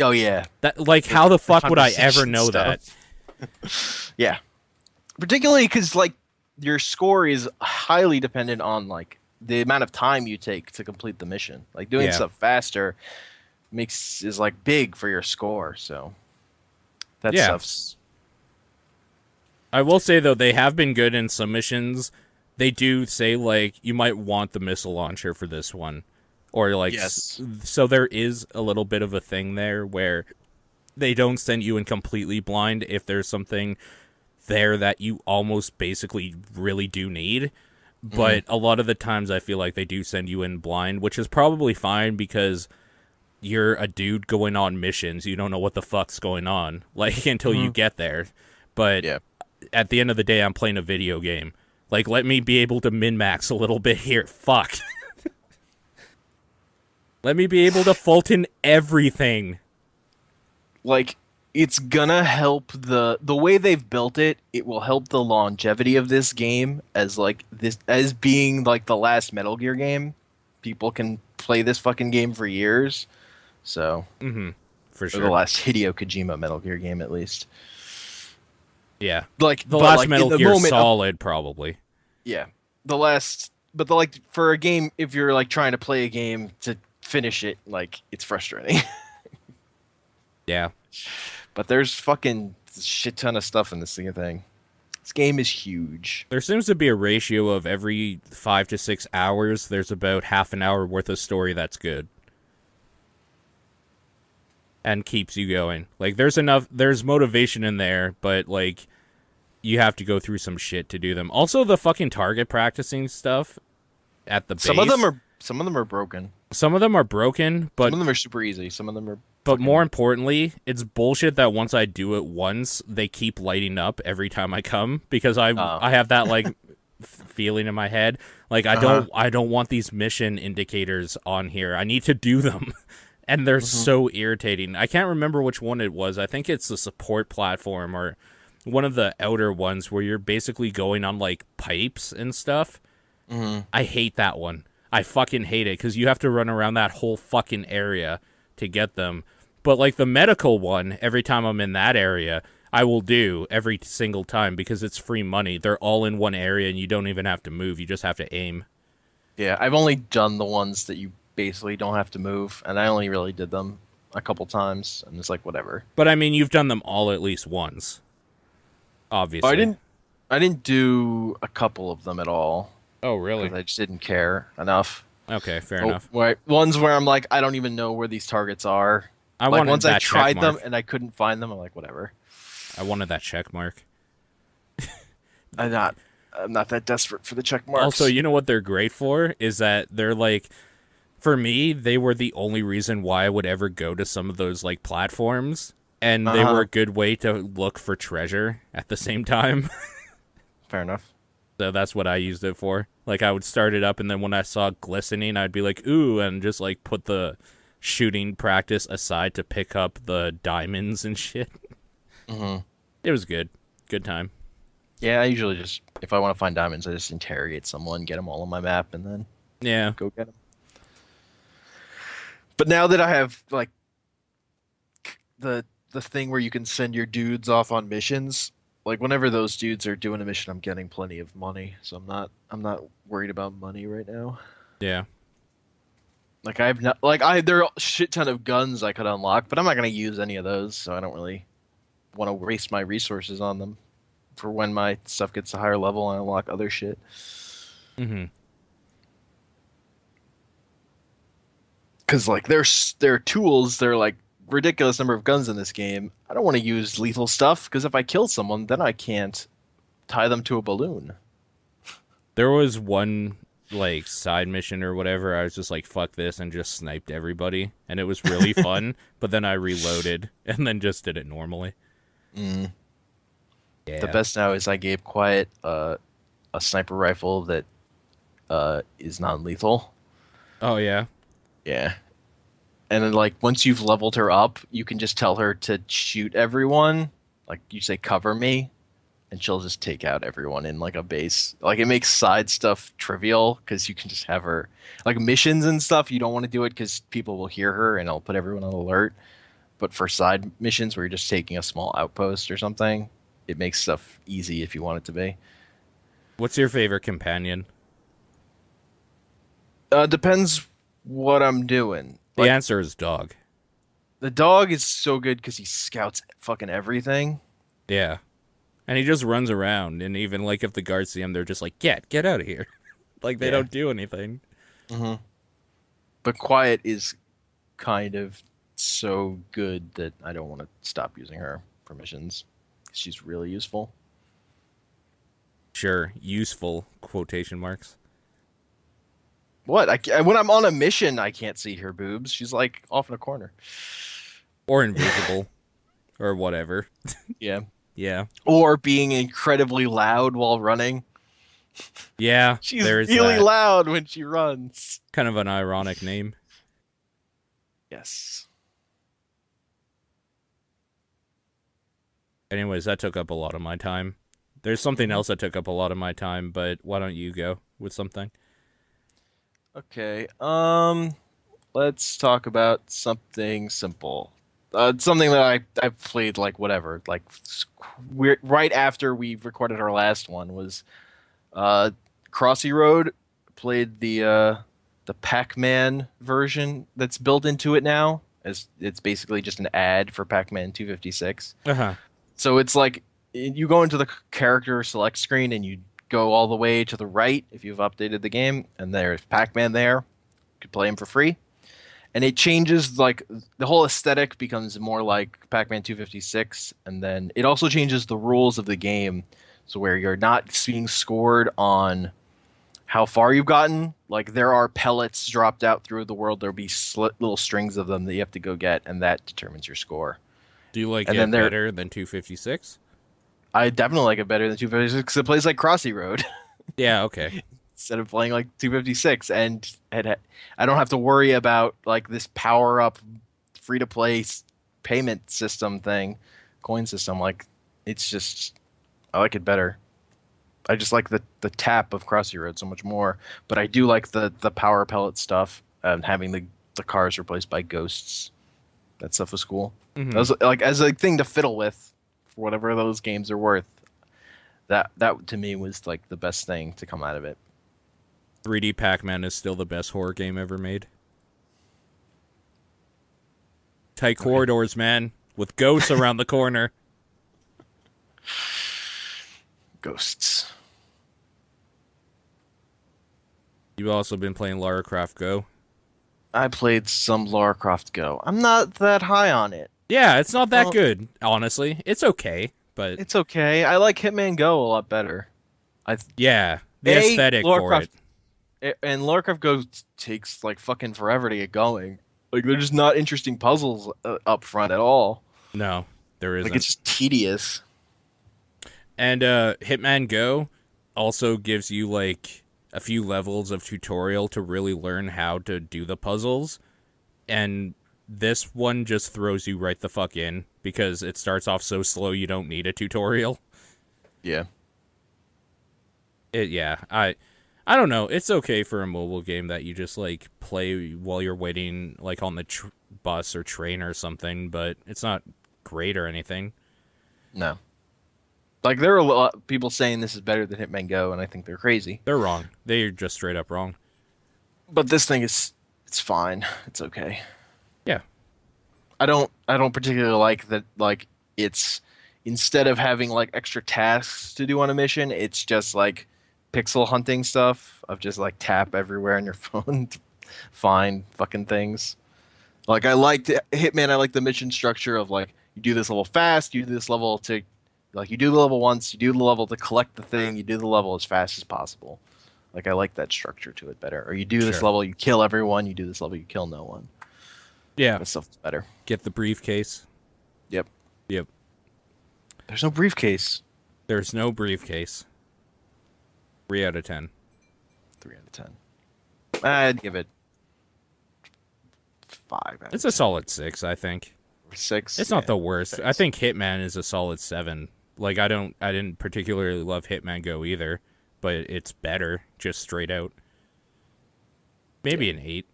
Oh yeah. That like The, how the the fuck would I ever conversation know that? stuff. Yeah. Particularly because like your score is highly dependent on like the amount of time you take to complete the mission. Like doing Yeah. stuff faster makes is like big for your score. So that Yeah. stuff's I will say though they have been good in some missions. They do say like you might want the missile launcher for this one, or like yes. so there is a little bit of a thing there where they don't send you in completely blind if there's something there that you almost basically really do need. Hmm. But a lot of the times I feel like they do send you in blind, which is probably fine because you're a dude going on missions. You don't know what the fuck's going on like until you Hmm. get there. But Yeah. at the end of the day, I'm playing a video game. Like, let me be able to min-max a little bit here. Fuck. Let me be able to Fulton everything. Like it's gonna help the way they've built it, it will help the longevity of this game as like this as being like the last Metal Gear game. People can play this fucking game for years. So, Mm-hmm. For or the sure. last Hideo Kojima Metal Gear game at least. Yeah. Like The but last like in Metal the Gear moment of, Solid, probably. yeah. The last but the like for a game if you're like trying to play a game to finish it, like it's frustrating. Yeah. But there's fucking shit ton of stuff in this thing. This game is huge. There seems to be a ratio of every 5 to 6 hours, there's about half an hour worth of story that's good. And keeps you going. Like, there's motivation in there, but, like, you have to go through some shit to do them. Also, the fucking target practicing stuff at the base. Some of them are broken. Some of them are broken, Some of them are super easy. Some of them are but more fucking importantly, it's bullshit that once I do it once, they keep lighting up every time I come because I have that like feeling in my head like uh-huh. I don't want these mission indicators on here. I need to do them. And they're Hmm. so irritating. I can't remember which one it was. I think it's the support platform or one of the outer ones where you're basically going on like pipes and stuff. Hmm. I hate that one. I fucking hate it because you have to run around that whole fucking area to get them. But like the medical one, every time I'm in that area, I will do every single time because it's free money. They're all in one area and you don't even have to move. You just have to aim. Yeah, I've only done the ones that you basically don't have to move, and I only really did them a couple times, and it's like whatever. But I mean, you've done them all at least once, Oh, obviously. I didn't do a couple of them at all Oh, because really? I just didn't care enough. Okay, fair Oh, enough. right, ones where I'm like I don't even know where these targets are. I Like wanted once I that check tried them mark. and I couldn't find them, I'm like whatever. I wanted that check mark. I'm not I'm not that desperate for the check marks. Also, you know what they're great for is that they're like, for me, they were the only reason why I would ever go to some of those like platforms, and they were Uh-huh. a good way to look for treasure at the same time. Fair enough. So that's what I used it for. Like I would start it up, and then when I saw glistening, I'd be like, "Ooh," and just like put the shooting practice aside to pick up the diamonds and shit. Hmm. It was good, good time. Yeah, I usually just if I want to find diamonds, I just interrogate someone, get them all on my map, and then Yeah, go get them. But now that I have like the thing where you can send your dudes off on missions, like whenever those dudes are doing a mission, I'm getting plenty of money, so I'm not worried about money right now. yeah. Like I have not like I there are a shit ton of guns I could unlock, but I'm not gonna use any of those, so I don't really want to waste my resources on them for when my stuff gets a higher level and I unlock other shit. Mm-hmm. Because like their tools, they're like ridiculous number of guns in this game. I don't want to use lethal stuff because if I kill someone, then I can't tie them to a balloon. There was one like side mission or whatever, I was just like fuck this and just sniped everybody, and it was really fun. But then I reloaded and then just did it normally. Mm. The Yeah. best now is I gave Quiet a sniper rifle that is non-lethal. Oh yeah. Yeah. And then like once you've leveled her up, you can just tell her to shoot everyone. Like you say cover me and she'll just take out everyone in like a base. Like it makes side stuff trivial because you can just have her like missions and stuff. You don't want to do it because people will hear her and it'll put everyone on alert. But for side missions where you're just taking a small outpost or something, it makes stuff easy if you want it to be. What's your favorite companion? Depends what I'm doing. The Like answer is dog. the dog is so good because he scouts fucking everything. Yeah. And he just runs around, and even like if the guards see him, they're just like, get out of here. Like they Yeah. don't do anything. Hmm. But Quiet is kind of so good that I don't want to stop using her for missions. She's really useful. Sure, useful quotation marks. What? When I'm on a mission, I can't see her boobs. She's like off in a corner. Or invisible. Or whatever. Yeah. Yeah. Or being incredibly loud while running. Yeah, She's there is really that. loud when she runs. Kind of an ironic name. Yes. Anyways, that took up a lot of my time. There's something Hmm. else that took up a lot of my time, but why don't you go with something? Okay. Let's talk about something simple. Something that I've played like whatever. Like we're right after we recorded our last one was uh Crossy Road. Played the PacMan version that's built into it now. As it's basically just an ad for PacMan 256. Uh huh. So it's like you go into the character select screen and you go all the way to the right if you've updated the game, and there's Pac-Man there. You could play him for free. And it changes like the whole aesthetic becomes more like Pac-Man 256, and then it also changes the rules of the game, so where you're not being scored on how far you've gotten. Like there are pellets dropped out through the world. There'll be little strings of them that you have to go get, and that determines your score. Do you like And then it there, better than 256? I definitely like it better than 256 because it plays like Crossy Road Yeah, okay. instead of playing like 256, and I don't have to worry about like this power up free to play payment system thing, coin system. Like it's just I like it better. I just like the tap of Crossy Road so much more, but I do like the power pellet stuff and having the cars replaced by ghosts. That stuff was cool. That Hmm. was like as a thing to fiddle with for whatever those games are worth. That to me was like the best thing to come out of it. 3D Pac-Man is still the best horror game ever made. Tight Okay. corridors, man, with ghosts around the corner. Ghosts. You've also been playing Lara Croft Go. I played some Lara Croft Go. I'm not that high on it. Yeah, it's not that Well, good, honestly. It's okay, but it's okay. I like Hitman Go a lot better. I yeah, the a aesthetic Lara for it. Croft and Lara Croft Go takes like fucking forever to get going. Like they're just not interesting puzzles up front at all. No, there Like isn't. it's just tedious. And Hitman Go also gives you like a few levels of tutorial to really learn how to do the puzzles. And this one just throws you right the fuck in because it starts off so slow you don't need a tutorial. Yeah. Yeah, I don't know. It's okay for a mobile game that you just like play while you're waiting like on the bus or train or something, but it's not great or anything. No. Like there are a lot of people saying this is better than Hitman Go, and I think they're crazy. They're wrong. They're just straight up wrong. But this thing is it's fine. It's okay. Yeah. I don't particularly like that like it's instead of having like extra tasks to do on a mission, it's just like pixel hunting stuff of just like tap everywhere on your phone to find fucking things. Like I liked Hitman, I like the mission structure of like you do this level fast, you do this level to like you do the level once, you do the level to collect the thing, you do the level as fast as possible. Like I like that structure to it better. Or you do this Sure. level, you kill everyone. You do this level, you kill no one. Yeah. That stuff's better. Get the briefcase. Yep. Yep. There's no briefcase. There's no briefcase. 3 out of 10. 3 out of 10. I'd give it 5 out It's of a 10. solid 6, I think. Or 6. It's Yeah, not the worst. I 6. think Hitman is a solid 7. Like I didn't particularly love Hitman Go either, but it's better just straight out. Maybe an 8.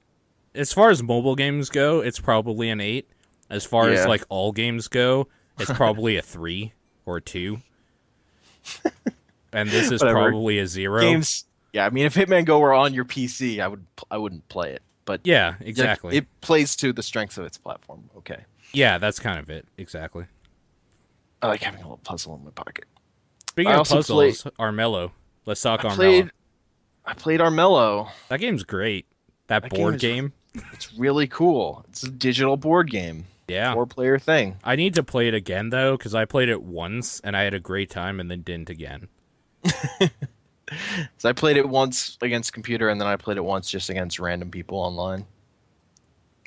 As far as mobile games go, it's probably an 8. As far as Yeah. like all games go, it's probably a 3 or a 2. And this is Whatever. probably a 0. Games. Yeah, I mean, if Hitman Go were on your PC, I wouldn't play it. But Yeah, like, exactly. it plays to the strengths of its platform. Okay. Yeah, that's kind of it. Exactly. I like having a little puzzle in my pocket. Speaking I of also puzzles, Armello. Let's talk I Armello. played I played Armello. That game's great. That That game board is game. it's really cool. It's a digital board game. Yeah. 4-player thing. I need to play it again though, because I played it once and I had a great time and then didn't again. So I played it once against computer and then I played it once just against random people online.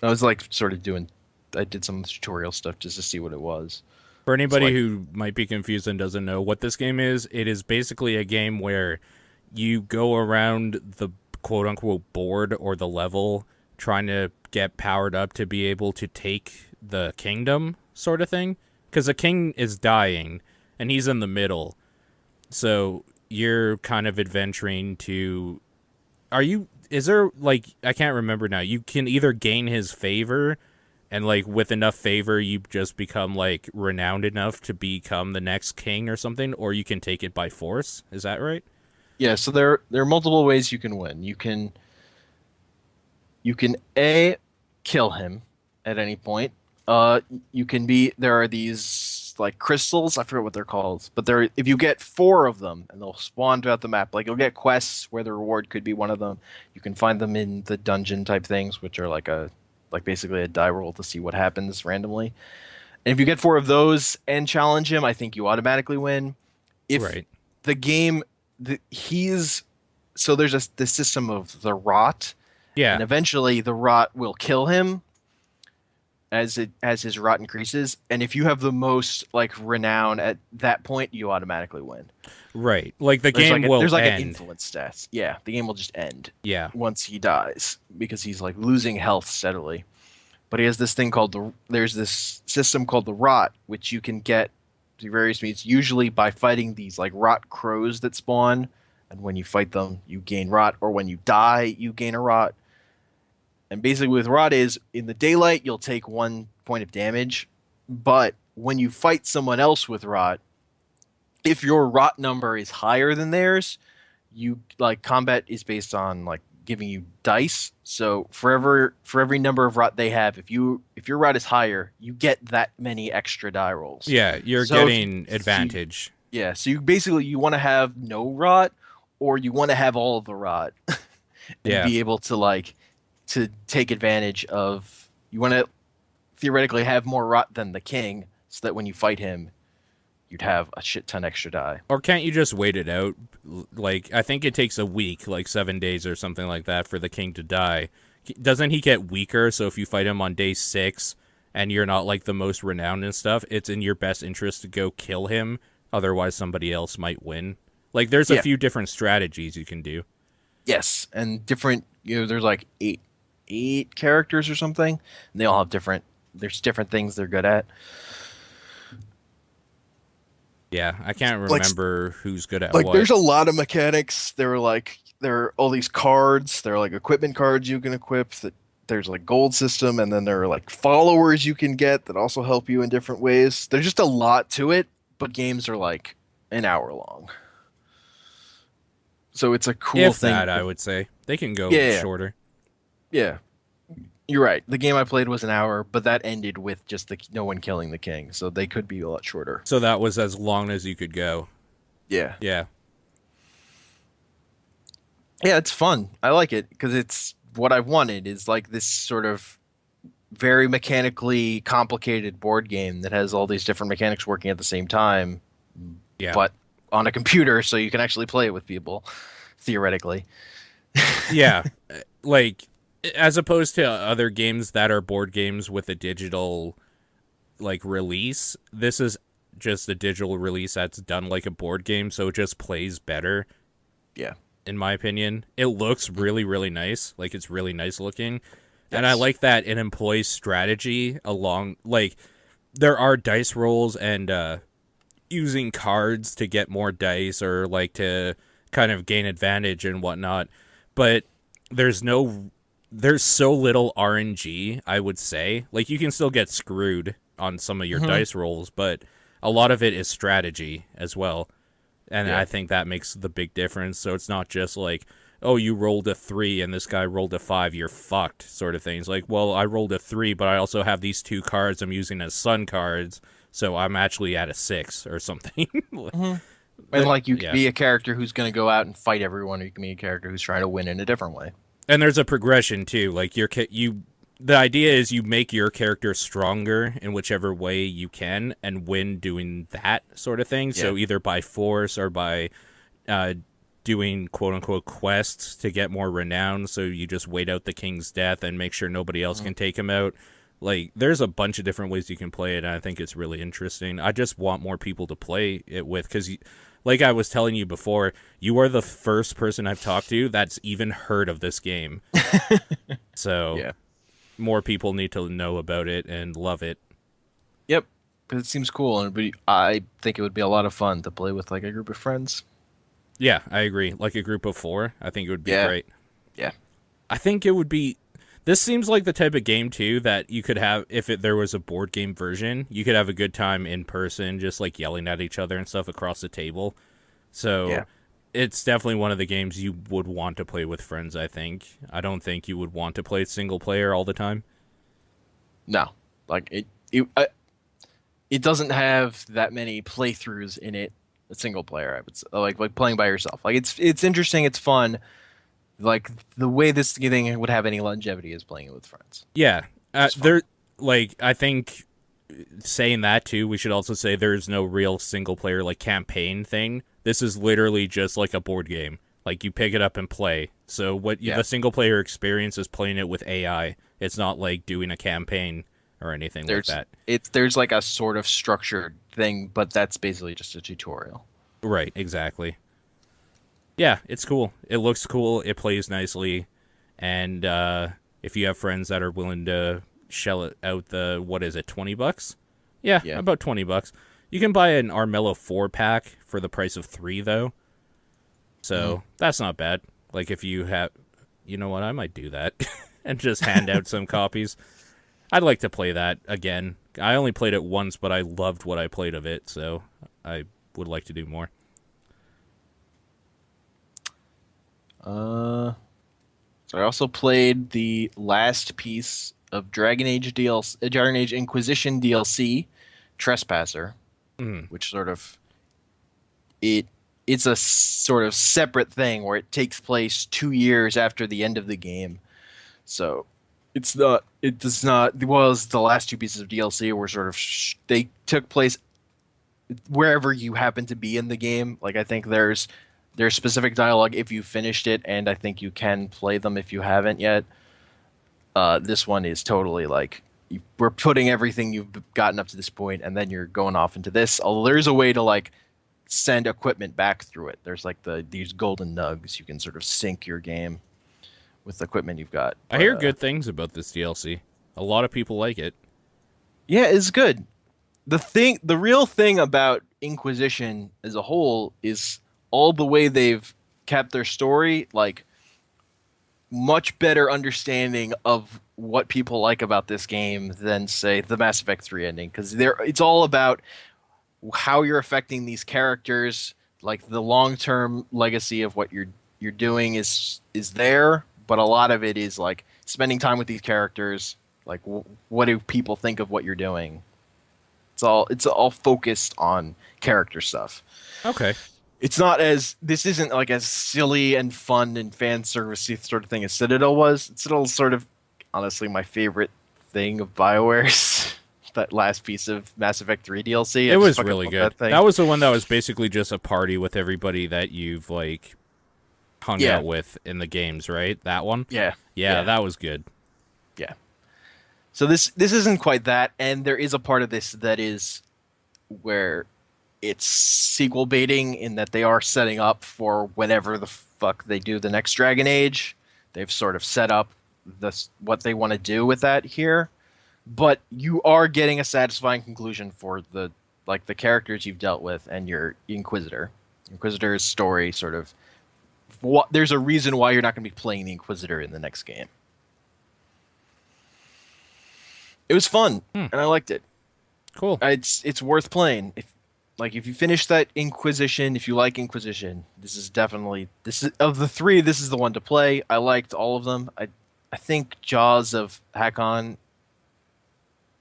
I was like sort of doing I did some tutorial stuff just to see what it was. For It's anybody like who might be confused and doesn't know what this game is, it is basically a game where you go around the quote unquote board or the level trying to get powered up to be able to take the kingdom sort of thing. Because the king is dying and he's in the middle. So you're kind of adventuring to. Is there, like, I can't remember now. You can either gain his favor. And, like, with enough favor, you just become, like, renowned enough to become the next king or something, or you can take it by force. Is that right? yeah, so there are multiple ways you can win. You can A, kill him at any point. You can be there are these like crystals, I forget what they're called, but there if you get 4 of them and they'll spawn throughout the map. Like you'll get quests where the reward could be one of them. You can find them in the dungeon type things, which are like basically a die roll to see what happens randomly. And if you get 4 of those and challenge him, I think you automatically win. If Right. the game he's so there's the system of the rot Yeah. and eventually the rot will kill him as his rot increases, and if you have the most like renown at that point you automatically win. Right. Like, the game will There's like an end. influence stats. Yeah, the game will just end Yeah. once he dies because he's like losing health steadily. But he has this thing called there's this system called the rot, which you can get through various means, usually by fighting these like rot crows that spawn, and when you fight them you gain rot, or when you die you gain a rot. And basically with rot is in the daylight you'll take 1 point of damage, but when you fight someone else with rot, if your rot number is higher than theirs, you like combat is based on like giving you dice. So for every number of rot they have, if your rot is higher, you get that many extra die rolls. Yeah. You're So getting advantage. yeah, so you basically you want to have no rot or you want to have all of the rot and Yeah. be able to like to take advantage of you want to theoretically have more rot than the king so that when you fight him you'd have a shit ton extra die. Or can't you just wait it out? Like, I think it takes a week, like 7 days or something like that, for the king to die. Doesn't he get weaker? So if you fight him on day 6 and you're not like the most renowned and stuff, it's in your best interest to go kill him. Otherwise, somebody else might win. Like, there's a Yeah. few different strategies you can do. Yes, and different. There's like eight characters or something, and they all have different. There's different things they're good at. Yeah, I can't Like- remember who's good at Like, what. there's a lot of mechanics. There are all these cards. There are like equipment cards you can equip. That there's like gold system, and then there are like followers you can get that also help you in different ways. There's just a lot to it, but games are like an hour long, so it's a cool If thing. that, I would say. They can go Yeah. shorter. Yeah. You're right. The game I played was an hour, but that ended with just no one killing the king, so they could be a lot shorter. So that was as long as you could go. Yeah. Yeah. Yeah, it's fun. I like it because it's what I wanted is like this sort of very mechanically complicated board game that has all these different mechanics working at the same time, Yeah. but on a computer so you can actually play it with people theoretically. Yeah, like as opposed to other games that are board games with a digital like release, this is just a digital release that's done like a board game, so it just plays better Yeah. in my opinion. It looks really really nice, like it's really nice looking. And I Yes. like that it employs strategy along like there are dice rolls and using cards to get more dice or like to kind of gain advantage and whatnot. But there's no there's so little RNG, I would say. Like you can still get screwed on some of your Hmm. dice rolls, but a lot of it is strategy as well. And Yeah. I think that makes the big difference. So it's not just like, oh, you rolled a 3 and this guy rolled a 5, you're fucked, sort of thing. It's like, well, I rolled a 3, but I also have these two cards I'm using as sun cards, so I'm actually at a 6 or something. Hmm. And like you could Yeah. be a character who's going to go out and fight everyone, or you can be a character who's trying to win in a different way. And there's a progression too. Like the idea is you make your character stronger in whichever way you can and win doing that sort of thing. Yeah. So either by force or by uh, doing quote unquote quests to get more renown. So you just wait out the king's death and make sure nobody else Mhm. can take him out. Like there's a bunch of different ways you can play it, and I think it's really interesting. I just want more people to play it with because, like I was telling you before, you are the first person I've talked to that's even heard of this game. So Yeah. more people need to know about it and love it. Yep. Because it seems cool, and I think it would be a lot of fun to play with like a group of friends. Yeah, I agree. Like a group of 4, I think it would be Yeah. great. Yeah. I think it would be. This seems like the type of game too that you could have if there was a board game version. You could have a good time in person, just like yelling at each other and stuff across the table. So Yeah. it's definitely one of the games you would want to play with friends. I think. I don't think you would want to play single player all the time. No. Like it doesn't have that many playthroughs in it. A single player, I would say, like playing by yourself. Like it's interesting, it's fun. Like the way this thing would have any longevity is playing it with friends. Yeah, It's fun. there. Like I think saying that too, we should also say there's no real single player like campaign thing. This is literally just like a board game. Like you pick it up and play. So Yeah. the single player experience is playing it with AI. It's not like doing a campaign or anything like There's that. there's like a sort of structured thing, but that's basically just a tutorial. Right, exactly. Yeah, it's cool. It looks cool. It plays nicely, and if you have friends that are willing to shell it out the what is it, $20? Yeah, Yeah. about $20. You can buy an Armello 4 pack for the price of 3 though, Hmm. so that's not bad. Like if you have, you know what, I might do that and just hand out some copies. I'd like to play that again. I only played it once, but I loved what I played of it, so I would like to do more. Uh, so I also played the last piece of Dragon Age DLC, Dragon Age Inquisition DLC, Trespasser, Mm. which sort of it it's a sort of separate thing where it takes place 2 years after the end of the game. So it does not well as the last two pieces of DLC were sort of they took place wherever you happen to be in the game. Like I think there's specific dialogue if you finished it, and I think you can play them if you haven't yet. This one is totally like we're putting everything you've gotten up to this point, and then you're going off into this. Although there's a way to like send equipment back through it. There's like these golden nugs you can sort of sync your game with the equipment you've got. I But hear good things about this DLC. A lot of people like it. yeah, it's good. The real thing about Inquisition as a whole is all the way they've kept their story, like much better understanding of what people like about this game than say the Mass Effect 3 ending, because there it's all about how you're affecting these characters, like the long-term legacy of what you're doing is there, but a lot of it is like spending time with these characters, like what do people think of what you're doing. It's all focused on character stuff. Okay. It's not as this isn't like as silly and fun and fan servicey sort of thing as Citadel was. Citadel's sort of honestly my favorite thing of BioWare's that last piece of Mass Effect 3 DLC. It I just was fucking really love good. that thing. That was the one that was basically just a party with everybody that you've like hung Yeah, out with in the games, right? That one? yeah, Yeah, yeah, that was good. yeah. So this isn't quite that, and there is a part of this that is where it's sequel baiting in that they are setting up for whenever the fuck they do the next Dragon Age. They've sort of set up what they want to do with that here, but you are getting a satisfying conclusion for the characters you've dealt with and your Inquisitor. Inquisitor's story sort of there's a reason why you're not going to be playing the Inquisitor in the next game. It was fun Hmm, and I liked it. cool. It's worth playing. If you finish that Inquisition, if you like Inquisition, this is definitely this is of the three. This is the one to play. I liked all of them. I think Jaws of Hakon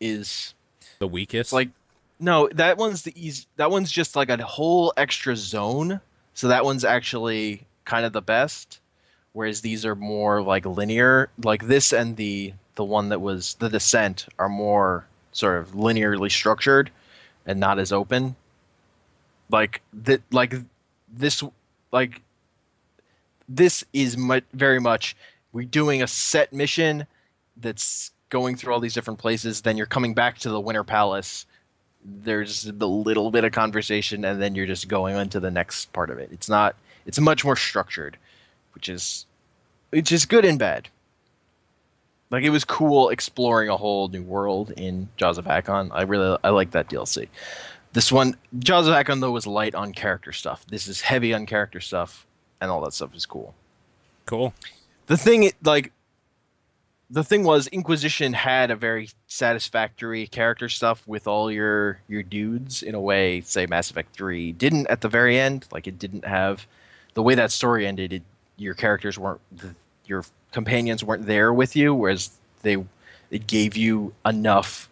is The it's weakest? like no, that one's the easy. That one's just like a whole extra zone. So that one's actually kind of the best. Whereas these are more like linear. Like this and the one that was the Descent are more sort of linearly structured and not as open. Like this like this is very much we're doing a set mission that's going through all these different places, then you're coming back to the Winter Palace, there's a little bit of conversation, and then you're just going on to the next part of it. It's much more structured, which is good and bad. Like it was cool exploring a whole new world in Jaws of Hakon. I like that DLC. This one, Jaws of Hakon, though, was light on character stuff. This is heavy on character stuff, and all that stuff is cool. Cool. The thing, like, the thing was, Inquisition had a very satisfactory character stuff with all your dudes in a way. Say Mass Effect 3 didn't at the very end. Like, it didn't have the way that story ended. Your characters weren't, your companions weren't there with you, whereas it gave you enough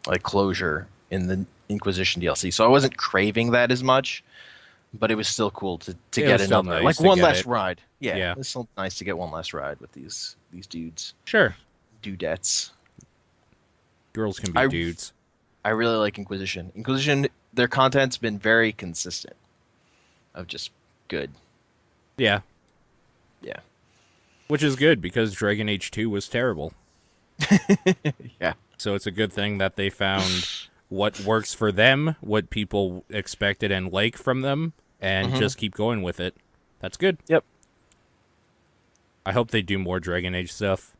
like closure in the Inquisition DLC. So I wasn't craving that as much, but it was still cool to It get was still another nice like to one get less it. ride. Yeah, Yeah. it's still nice to get one last ride with these dudes, Sure. dudettes. Girls can be I dudes. I really like Inquisition. Inquisition, their content's been very consistent of just good. Yeah. Yeah. Which is good because Dragon Age 2 was terrible. Yeah. So it's a good thing that they found what works for them, what people expected and like from them, and Hmm. just keep going with it. That's good. Yep. I hope they do more Dragon Age stuff.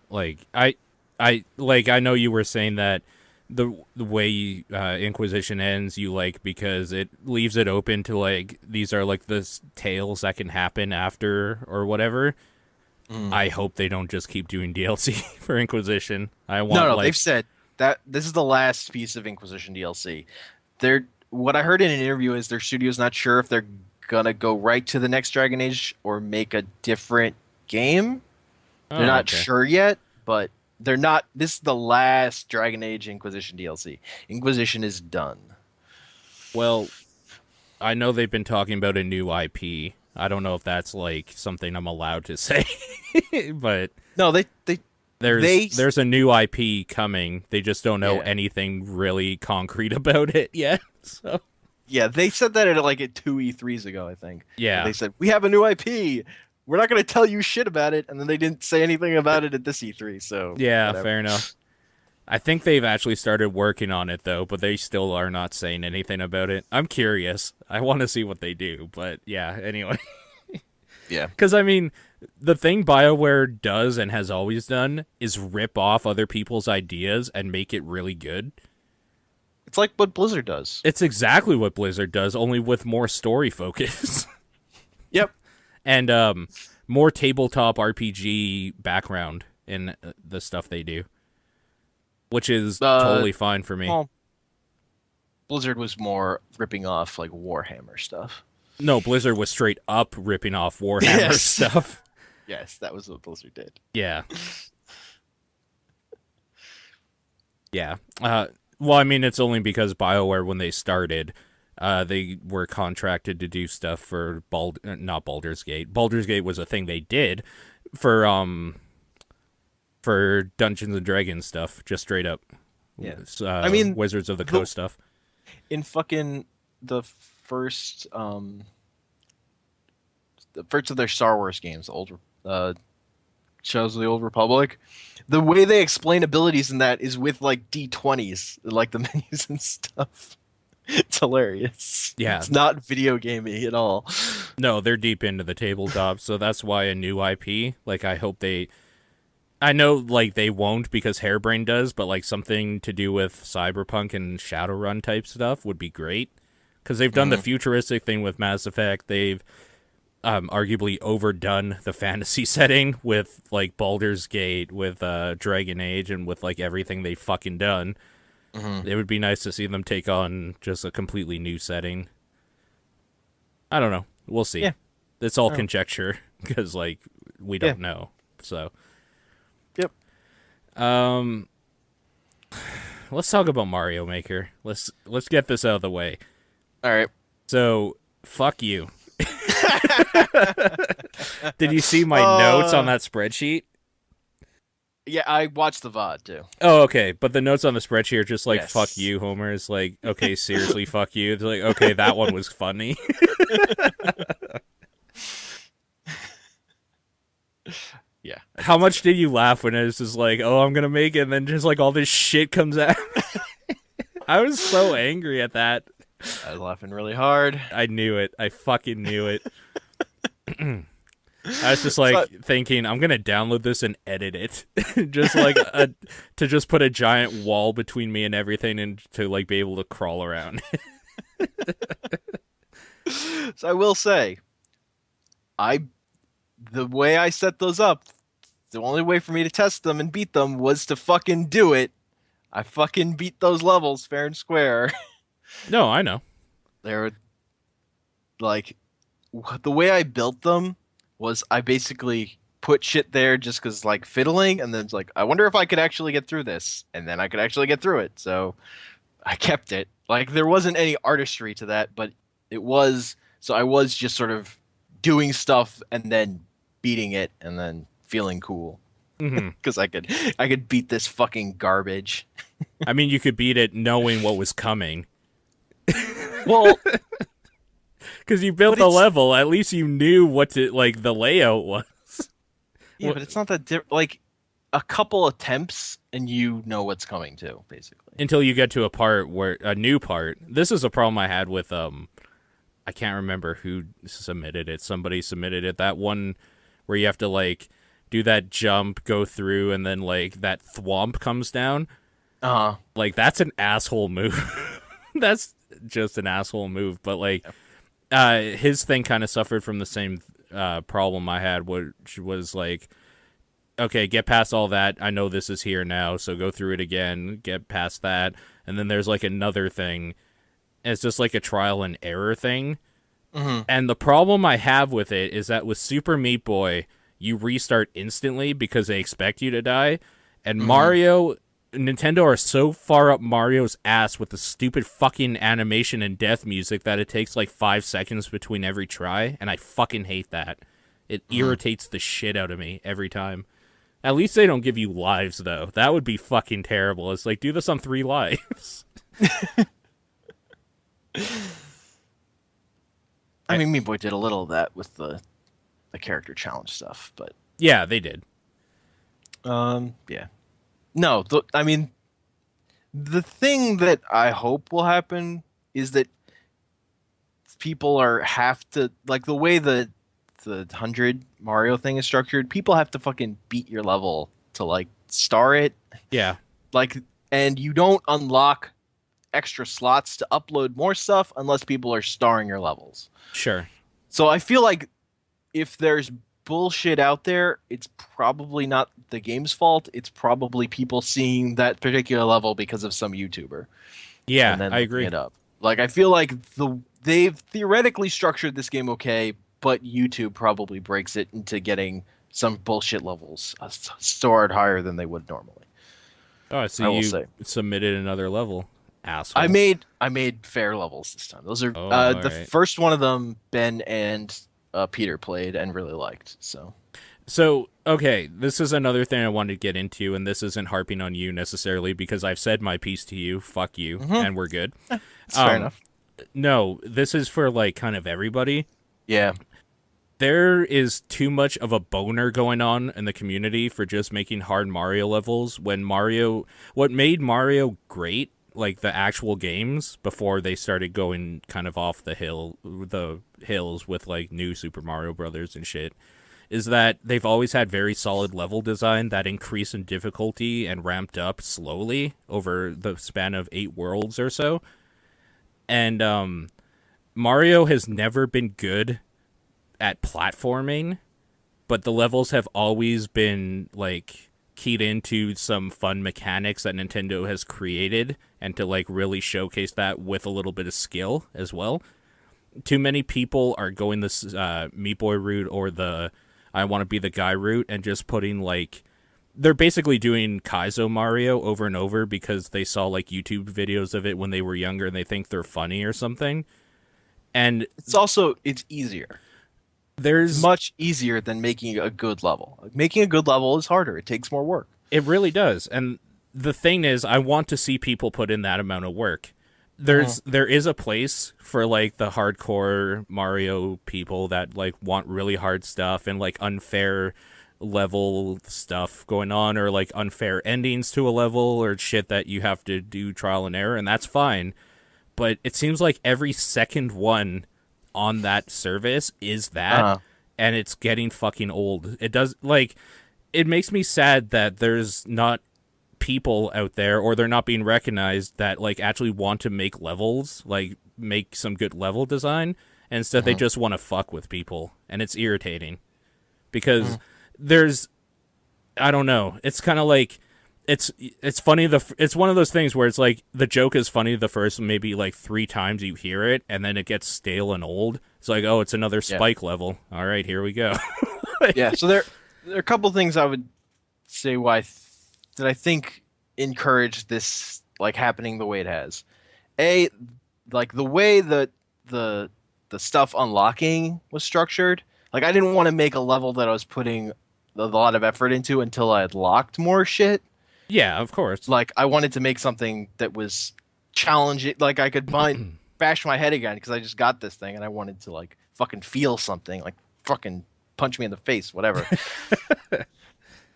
Like I know you were saying that the way Inquisition ends, you like because it leaves it open to like these are like the tales that can happen after or whatever. Mm. I hope they don't just keep doing DLC for Inquisition. I No, want no, like they've said that this is the last piece of Inquisition DLC. They're what I heard in an interview is their studio's not sure if they're gonna go right to the next Dragon Age or make a different game. They're oh not okay. sure yet, but they're not. This is the last Dragon Age Inquisition DLC. Inquisition is done. Well, I know they've been talking about a new IP. I don't know if that's like something I'm allowed to say, but No, they there's a new IP coming. They just don't know yeah anything really concrete about it yet. So yeah they said that at like at two E3s ago, I think. yeah, They said we have a new IP. We're not going to tell you shit about it, and then they didn't say anything about it at this E3. So yeah, whatever. fair enough. I think they've actually started working on it though, but they still are not saying anything about it. I'm curious. I want to see what they do, but yeah. Anyway, Yeah, because I mean, the thing BioWare does and has always done is rip off other people's ideas and make it really good. it's like what Blizzard does. It's exactly what Blizzard does, only with more story focus Yep. and more tabletop RPG background in the stuff they do, which is totally fine for me. Well, Blizzard was more ripping off like Warhammer stuff. No, Blizzard was straight up ripping off Warhammer Yes. stuff. Yes, that was what Blizzard did. Yeah. Yeah. Well, I mean, it's only because BioWare, when they started, they were contracted to do stuff for not Baldur's Gate. Baldur's Gate was a thing they did for Dungeons and Dragons stuff, just straight up. Yeah. I I mean, Wizards of the the- Coast stuff. in fucking the first the first of their Star Wars games, the old shows of the Old Republic. The way they explain abilities in that is with like D20s, like the menus and stuff. It's hilarious. Yeah, It's not video gamey at all. no, they're deep into the tabletop, so that's why a new IP, like I hope they I know like they won't because Hairbrain does, but like something to do with Cyberpunk and Shadowrun type stuff would be great. Because they've done the Hmm. futuristic thing with Mass Effect. They've arguably overdone the fantasy setting with like Baldur's Gate, with Dragon Age, and with like everything they've fucking done. Hmm. It would be nice to see them take on just a completely new setting. I don't know. We'll see. Yeah. It's all Oh. conjecture because like we Yeah. don't know. So Yep. um, let's talk about Mario Maker. Let's get this out of the way. All right. So fuck you. Did you see my notes on Uh, that spreadsheet? Yeah, I watched the VOD too. Oh, okay. But the notes on the spreadsheet are just like "fuck Yes. you," Homer. It's like, okay, seriously, fuck you. It's like, okay, that one was funny. Yeah. How much did you laugh when it was just like, oh, I'm gonna make it, and then just like all this shit comes out? I was so angry at that. I was laughing really hard. I knew it. I fucking knew it. I was just like So- thinking, I'm gonna download this and edit it, just like to just put a giant wall between me and everything, and to like be able to crawl around. So I will say, I the way I set those up, the only way for me to test them and beat them was to fucking do it. I fucking beat those levels fair and square. No, I know. They're like the way I built them was I basically put shit there just because like fiddling, and then it's like I wonder if I could actually get through this, and then I could actually get through it. So I kept it. Like there wasn't any artistry to that, but it was so I was just sort of doing stuff and then beating it and then feeling cool Hmm. because I could beat this fucking garbage. I mean, you could beat it knowing what was coming Well, because you built but the it's level. At least you knew what to like. The layout was yeah, but it's not that like a couple attempts and you know what's coming too, basically. until you get to a part where a new part. This is a problem I had with I can't remember who submitted it. Somebody submitted it. That one where you have to like do that jump, go through, and then like that thwomp comes down. Uh-huh. Like that's an asshole move. That's just an asshole move. But like his thing kind of suffered from the same problem I had, which was like, okay, get past all that. I know this is here now, so go through it again, get past that. And then there's like another thing. It's just like a trial and error thing. Hmm. And the problem I have with it is that with Super Meat Boy, you restart instantly because they expect you to die. And Mario, Nintendo are so far up Mario's ass with the stupid fucking animation and death music that it takes like 5 seconds between every try. And I fucking hate that. It irritates the shit out of me every time. At least they don't give you lives, though. That would be fucking terrible. It's like, do this on 3 lives. I mean, Meat Boy did a little of that with the character challenge stuff, but Yeah, they did. yeah. No, I mean, the thing that I hope will happen is that people are have to like the way the 100 Mario thing is structured. People have to fucking beat your level to like star it, Yeah. like, and you don't unlock extra slots to upload more stuff unless people are starring your levels. Sure. So I feel like if there's bullshit out there, it's probably not the game's fault. It's probably people seeing that particular level because of some YouTuber Yeah, and then I looking agree. it up. Like I feel like they've theoretically structured this game okay, but YouTube probably breaks it into getting some bullshit levels stored higher than they would normally. Oh, so I will you say. submitted another level, asshole. I made fair levels this time. Those are Oh, the alright. first one of them Ben and Peter played and really liked. So, okay, this is another thing I wanted to get into, and this isn't harping on you necessarily because I've said my piece to you. Fuck you, and we're good. It's fair Um, enough. No, this is for like kind of everybody. Yeah. there is too much of a boner going on in the community for just making hard Mario levels when what made Mario great, like the actual games before they started going kind of off the hills with like new Super Mario Brothers and shit, is that they've always had very solid level design that increased in difficulty and ramped up slowly over the span of 8 worlds or so. And Mario has never been good at platforming, but the levels have always been like keyed into some fun mechanics that Nintendo has created and to like really showcase that with a little bit of skill as well. Too many people are going this Meat Boy route or the I want to be the guy route and just putting like they're basically doing Kaizo Mario over and over because they saw like YouTube videos of it when they were younger and they think they're funny or something. And it's easier. there's Much easier than making a good level. Like, making a good level is harder. It takes more work. It really does. And the thing is, I want to see people put in that amount of work. There is a place for like the hardcore Mario people that like want really hard stuff and like unfair level stuff going on or like unfair endings to a level or shit that you have to do trial and error, and that's fine. But it seems like every second one on that service is that, Uh, and it's getting fucking old. It does like it makes me sad that there's not people out there or they're not being recognized that like actually want to make levels, like make some good level design. And instead they just want to fuck with people, and it's irritating because there's I don't know. It's kind of like it's funny. It's one of those things where it's like the joke is funny the first maybe like 3 times you hear it, and then it gets stale and old. It's like, oh, it's another yeah. Spike level. All right, here we go. Yeah. So there are a couple things I would say that I think encourage this like happening the way it has. A, like the way that the stuff unlocking was structured. Like I didn't want to make a level that I was putting a lot of effort into until I had locked more shit. Yeah, of course. Like I wanted to make something that was challenging, like I could bash my head again because I just got this thing and I wanted to like fucking feel something, like fucking punch me in the face, whatever.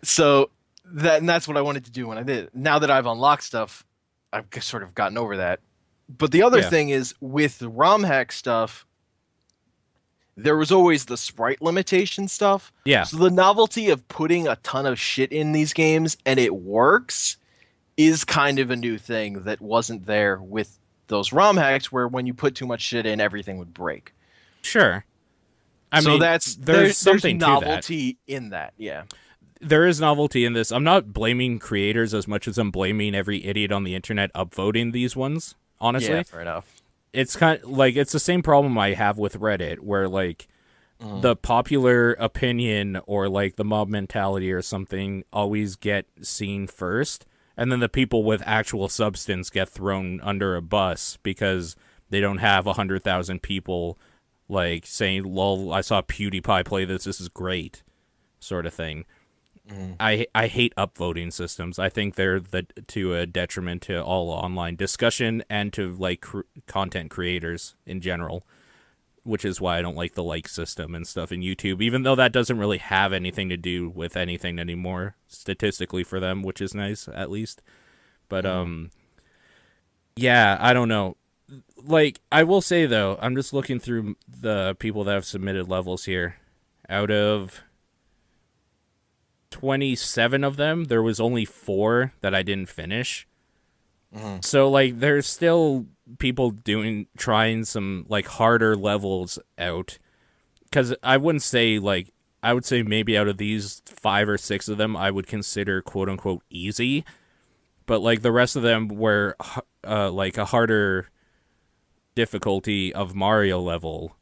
So that's what I wanted to do when I did it. Now that I've unlocked stuff, I've sort of gotten over that. But the other Yeah. thing is with the ROM hack stuff, there was always the sprite limitation stuff. Yeah. So the novelty of putting a ton of shit in these games and it works is kind of a new thing that wasn't there with those ROM hacks where when you put too much shit in, everything would break. Sure. I So mean, there's something there's to that. novelty in that. Yeah. There is novelty in this. I'm not blaming creators as much as I'm blaming every idiot on the internet upvoting these ones, honestly. Yeah, fair enough. It's kind of like it's the same problem I have with Reddit where like the popular opinion or like the mob mentality or something always get seen first, and then the people with actual substance get thrown under a bus because they don't have 100,000 people like saying, lol, I saw PewDiePie play this is great, sort of thing. I hate upvoting systems. I think they're to a detriment to all online discussion and to like content creators in general, which is why I don't like the like system and stuff in YouTube, even though that doesn't really have anything to do with anything anymore statistically for them, which is nice at least. But yeah, I don't know. Like I will say though, I'm just looking through the people that have submitted levels here. Out of 27 of them, there was only 4 that I didn't finish. So like there's still people trying some like harder levels out, cuz I wouldn't say like I would say maybe out of these 5 or 6 of them I would consider quote unquote easy, but like the rest of them were like a harder difficulty of Mario level.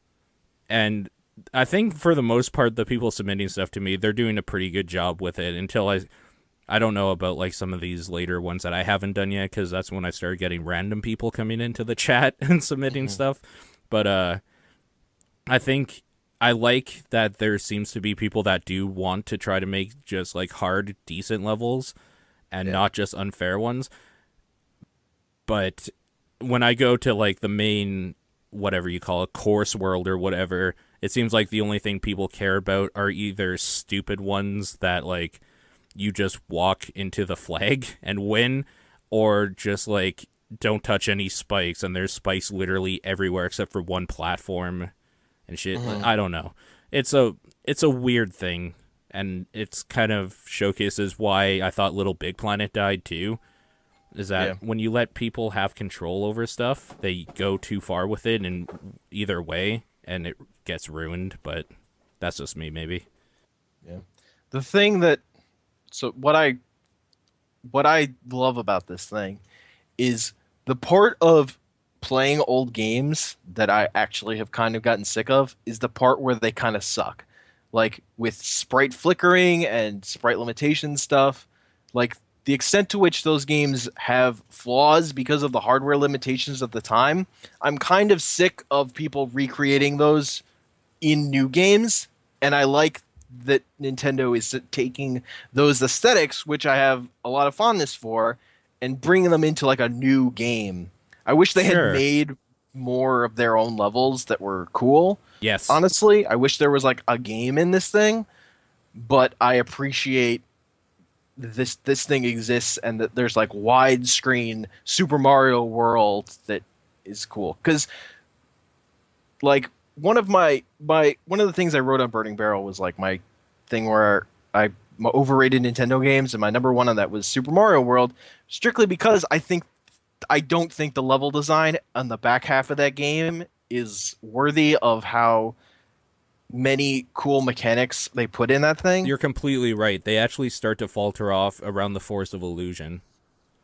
And I think for the most part, the people submitting stuff to me, they're doing a pretty good job with it until I don't know about like some of these later ones that I haven't done yet, because that's when I started getting random people coming into the chat and submitting stuff. But I think I like that there seems to be people that do want to try to make just like hard, decent levels and not just unfair ones. But when I go to like the main whatever you call it, course world or whatever, it seems like the only thing people care about are either stupid ones that like you just walk into the flag and win, or just like don't touch any spikes, and there's spikes literally everywhere except for one platform and shit. Hmm. I don't know. It's a weird thing, and it's kind of showcases why I thought Little Big Planet died too. Is Yeah. that when you let people have control over stuff, they go too far with it in either way, and it gets ruined. But that's just me, maybe. Yeah. The thing that so what I love about this thing is the part of playing old games that I actually have kind of gotten sick of is the part where they kind of suck. Like with sprite flickering and sprite limitation stuff, like the extent to which those games have flaws because of the hardware limitations of the time, I'm kind of sick of people recreating those in new games, and I like that Nintendo is taking those aesthetics, which I have a lot of fondness for, and bringing them into like a new game. I wish they had Sure. made more of their own levels that were cool. Yes. Honestly, I wish there was like a game in this thing, but I appreciate this thing exists and that there's like widescreen Super Mario World that is cool. Because like one of the things I wrote on Burning Barrel was like my thing where I overrated Nintendo games, and my number one on that was Super Mario World, strictly because I don't think the level design on the back half of that game is worthy of how many cool mechanics they put in that thing. You're completely right. They actually start to falter off around the Force of Illusion.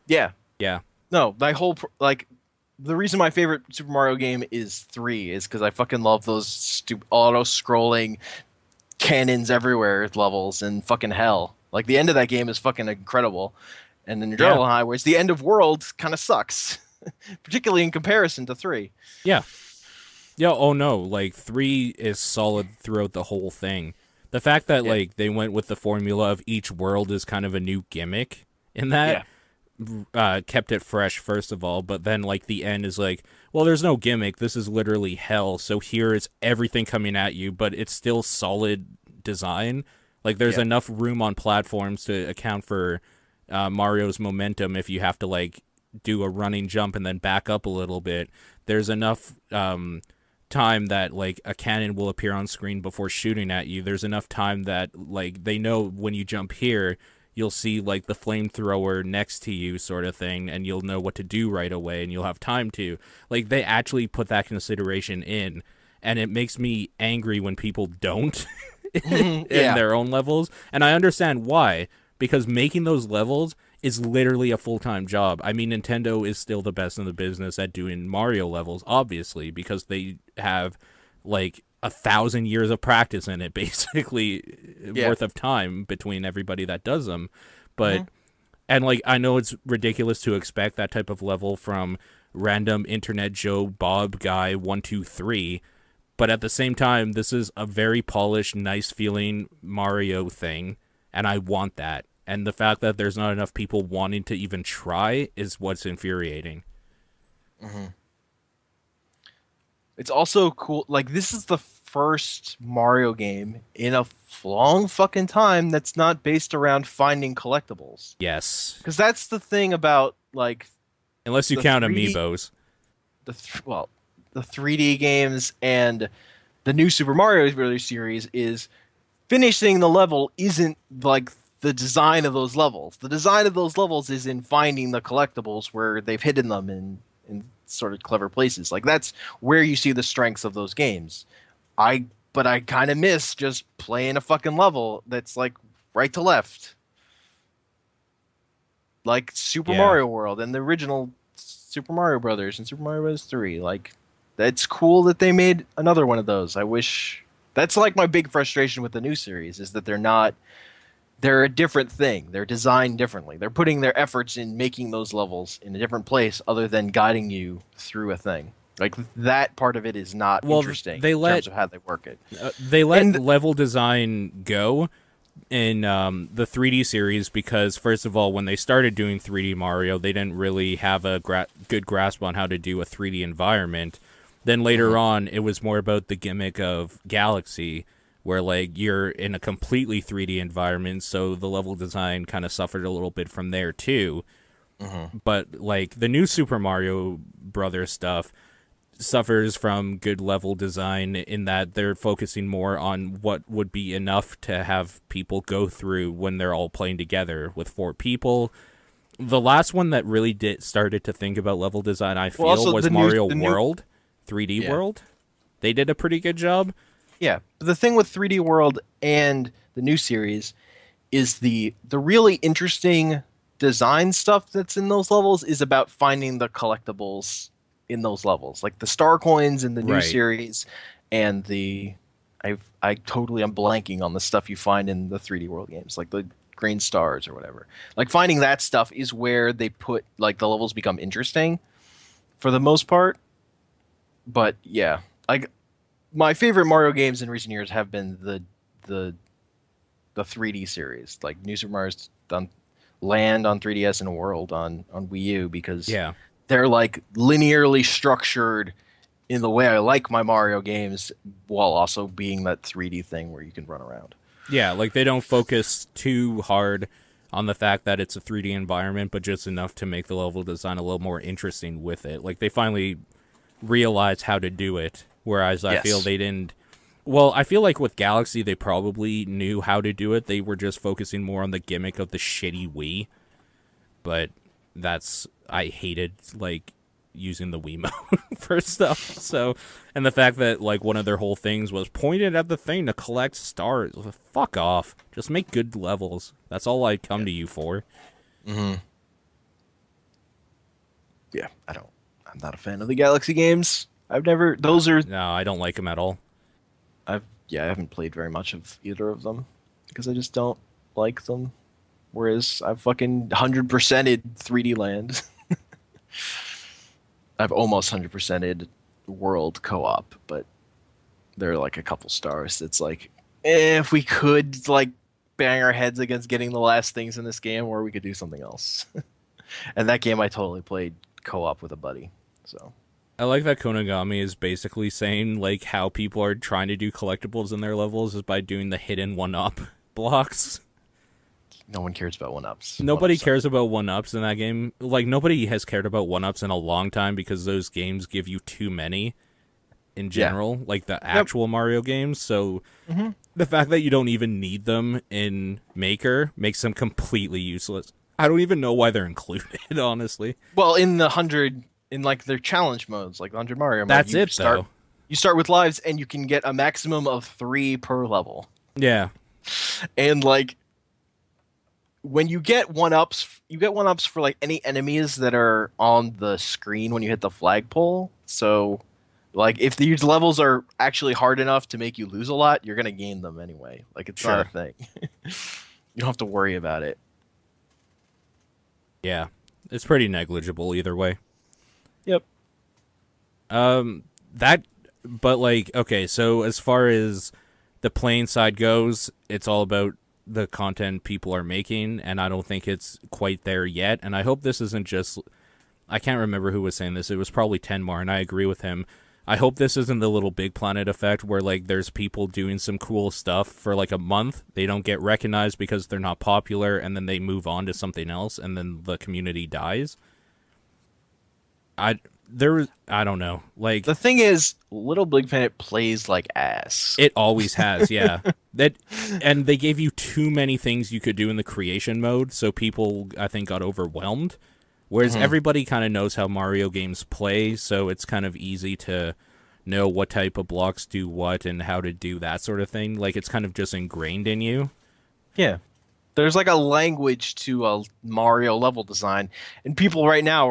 Yeah, Yeah. no, my like the reason my favorite Super Mario game is 3 is because I fucking love those auto-scrolling cannons everywhere levels and fucking hell. Like the end of that game is fucking incredible, and then Yeah. Adrenaline High, whereas the end of World kind of sucks, particularly in comparison to 3. Yeah. Yeah, oh no, like 3 is solid throughout the whole thing. The fact that Yeah, like they went with the formula of each world is kind of a new gimmick in that yeah, kept it fresh first of all, but then like the end is like, well, there's no gimmick. This is literally hell. So here is everything coming at you, but it's still solid design. Like there's yeah, enough room on platforms to account for Mario's momentum if you have to like do a running jump and then back up a little bit. There's enough time that like a cannon will appear on screen before shooting at you. There's enough time that like they know when you jump here, you'll see like the flamethrower next to you sort of thing, and you'll know what to do right away, and you'll have time to like they actually put that consideration in, and it makes me angry when people don't in yeah. their own levels, and I understand why, because making those levels is literally a full-time job. I mean, Nintendo is still the best in the business at doing Mario levels, obviously, because they have like 1,000 years of practice in it, basically Yeah. worth of time between everybody that does them. But Mhm. and like I know it's ridiculous to expect that type of level from random internet Joe Bob guy 123, but at the same time, this is a very polished, nice feeling Mario thing, and I want that. And the fact that there's not enough people wanting to even try is what's infuriating. Mhm. It's also cool. Like this is the first Mario game in a long fucking time that's not based around finding collectibles. Yes. Because that's the thing about like Unless you the count 3D, amiibos. well, the 3D games and the new Super Mario Brothers series is finishing the level isn't like the design of those levels. The design of those levels is in finding the collectibles where they've hidden them in sort of clever places. Like that's where you see the strengths of those games. But I kind of miss just playing a fucking level that's like right to left, like Super Yeah. Mario World and the original Super Mario Brothers and Super Mario Bros. 3. Like that's cool that they made another one of those. I wish that's like my big frustration with the new series is that they're a different thing. They're designed differently. They're putting their efforts in making those levels in a different place other than guiding you through a thing. Like that part of it is not Well, interesting they in terms let of how they work it. they let And level design go in the 3D series because, first of all, when they started doing 3D Mario, they didn't really have a good grasp on how to do a 3D environment. Then later Hmm. on, it was more about the gimmick of Galaxy, where like you're in a completely 3D environment, so the level design kind of suffered a little bit from there too. Hmm. But like the new Super Mario Brothers stuff suffers from good level design in that they're focusing more on what would be enough to have people go through when they're all playing together with four people. The last one that really did started to think about level design, I Well, feel, also was Mario World, 3D yeah, World. They did a pretty good job. yeah. But the thing with 3D World and the new series is the really interesting design stuff that's in those levels is about finding the collectibles in those levels, like the star coins in the new Right. series, and I totally am blanking on the stuff you find in the 3D World games, like the green stars or whatever. Like finding that stuff is where they put like the levels become interesting for the most part. But yeah, like my favorite Mario games in recent years have been the the 3D series, like New Super Mario's on Land on 3DS and World on Wii U, because Yeah. they're like linearly structured in the way I like my Mario games, while also being that 3D thing where you can run around. Yeah, like they don't focus too hard on the fact that it's a 3D environment, but just enough to make the level design a little more interesting with it. Like they finally realized how to do it, whereas I feel Yes. they didn't. Well, I feel like with Galaxy, they probably knew how to do it. They were just focusing more on the gimmick of the shitty Wii. But that's I hated like using the Wiimote for stuff. So, and the fact that like one of their whole things was pointed at the thing to collect stars. Fuck off. Just make good levels. That's all I come Yeah. to you for. Hmm. Yeah. I'm not a fan of the Galaxy games. I've never. Those are. No, I don't like them at all. I haven't played very much of either of them because I just don't like them. Whereas I've fucking 100%ed 3D Land. I've almost 100%ed World co-op, but there are like a couple stars. It's like, if we could like bang our heads against getting the last things in this game, or we could do something else. And that game I totally played co-op with a buddy. So I like that Konagami is basically saying like how people are trying to do collectibles in their levels is by doing the hidden one up blocks. no one cares about one-ups. Nobody One-ups suck. cares about one ups in that game. Like nobody has cared about one ups in a long time because those games give you too many in Yeah. general, like the Yep. actual Mario games. So Hmm. the fact that you don't even need them in Maker makes them completely useless. I don't even know why they're included, honestly. Well, in the 100, in like their challenge modes, like the 100 Mario mode, That's it though. you start with lives and you can get a maximum of 3 per level. Yeah. And like when you get one ups for like any enemies that are on the screen when you hit the flagpole. So like if these levels are actually hard enough to make you lose a lot, you're gonna gain them anyway. Like it's not a Sure. thing. You don't have to worry about it. Yeah. It's pretty negligible either way. Yep. That but like okay, so as far as the playing side goes, it's all about the content people are making, and I don't think it's quite there yet. And I hope this isn't just I can't remember who was saying this. It was probably Tenmar, and I agree with him. I hope this isn't the Little Big Planet effect where like there's people doing some cool stuff for like a month, they don't get recognized because they're not popular, and then they move on to something else, and then the community dies. I don't know. Like The thing is, Little Big Planet plays like ass. it always has, yeah. That and they gave you too many things you could do in the creation mode, so people I think got overwhelmed. Whereas Mhm. everybody kind of knows how Mario games play, so it's kind of easy to know what type of blocks do what and how to do that sort of thing. Like it's kind of just ingrained in you. Yeah. There's like a language to a Mario level design, and people right now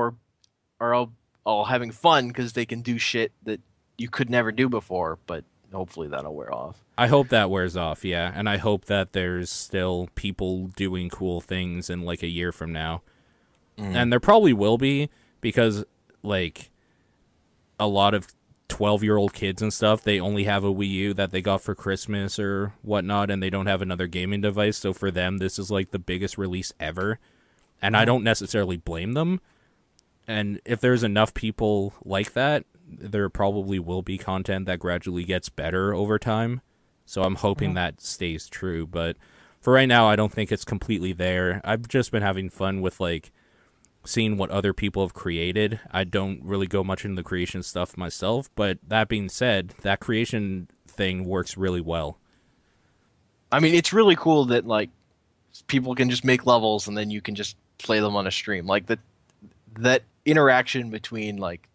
are all having fun because they can do shit that you could never do before. But hopefully that'll wear off. I hope that wears off, yeah, and I hope that there's still people doing cool things in like a year from now. Mm. And there probably will be because like a lot of 12-year-old kids and stuff, they only have a Wii U that they got for Christmas or whatnot, and they don't have another gaming device. So for them, this is like the biggest release ever. And I don't necessarily blame them. And if there's enough people like that, there probably will be content that gradually gets better over time. So I'm hoping Mhm. that stays true. But for right now, I don't think it's completely there. I've just been having fun with like seeing what other people have created. I don't really go much into the creation stuff myself, but that being said, that creation thing works really well. I mean, it's really cool that like people can just make levels and then you can just play them on a stream. Like that interaction between like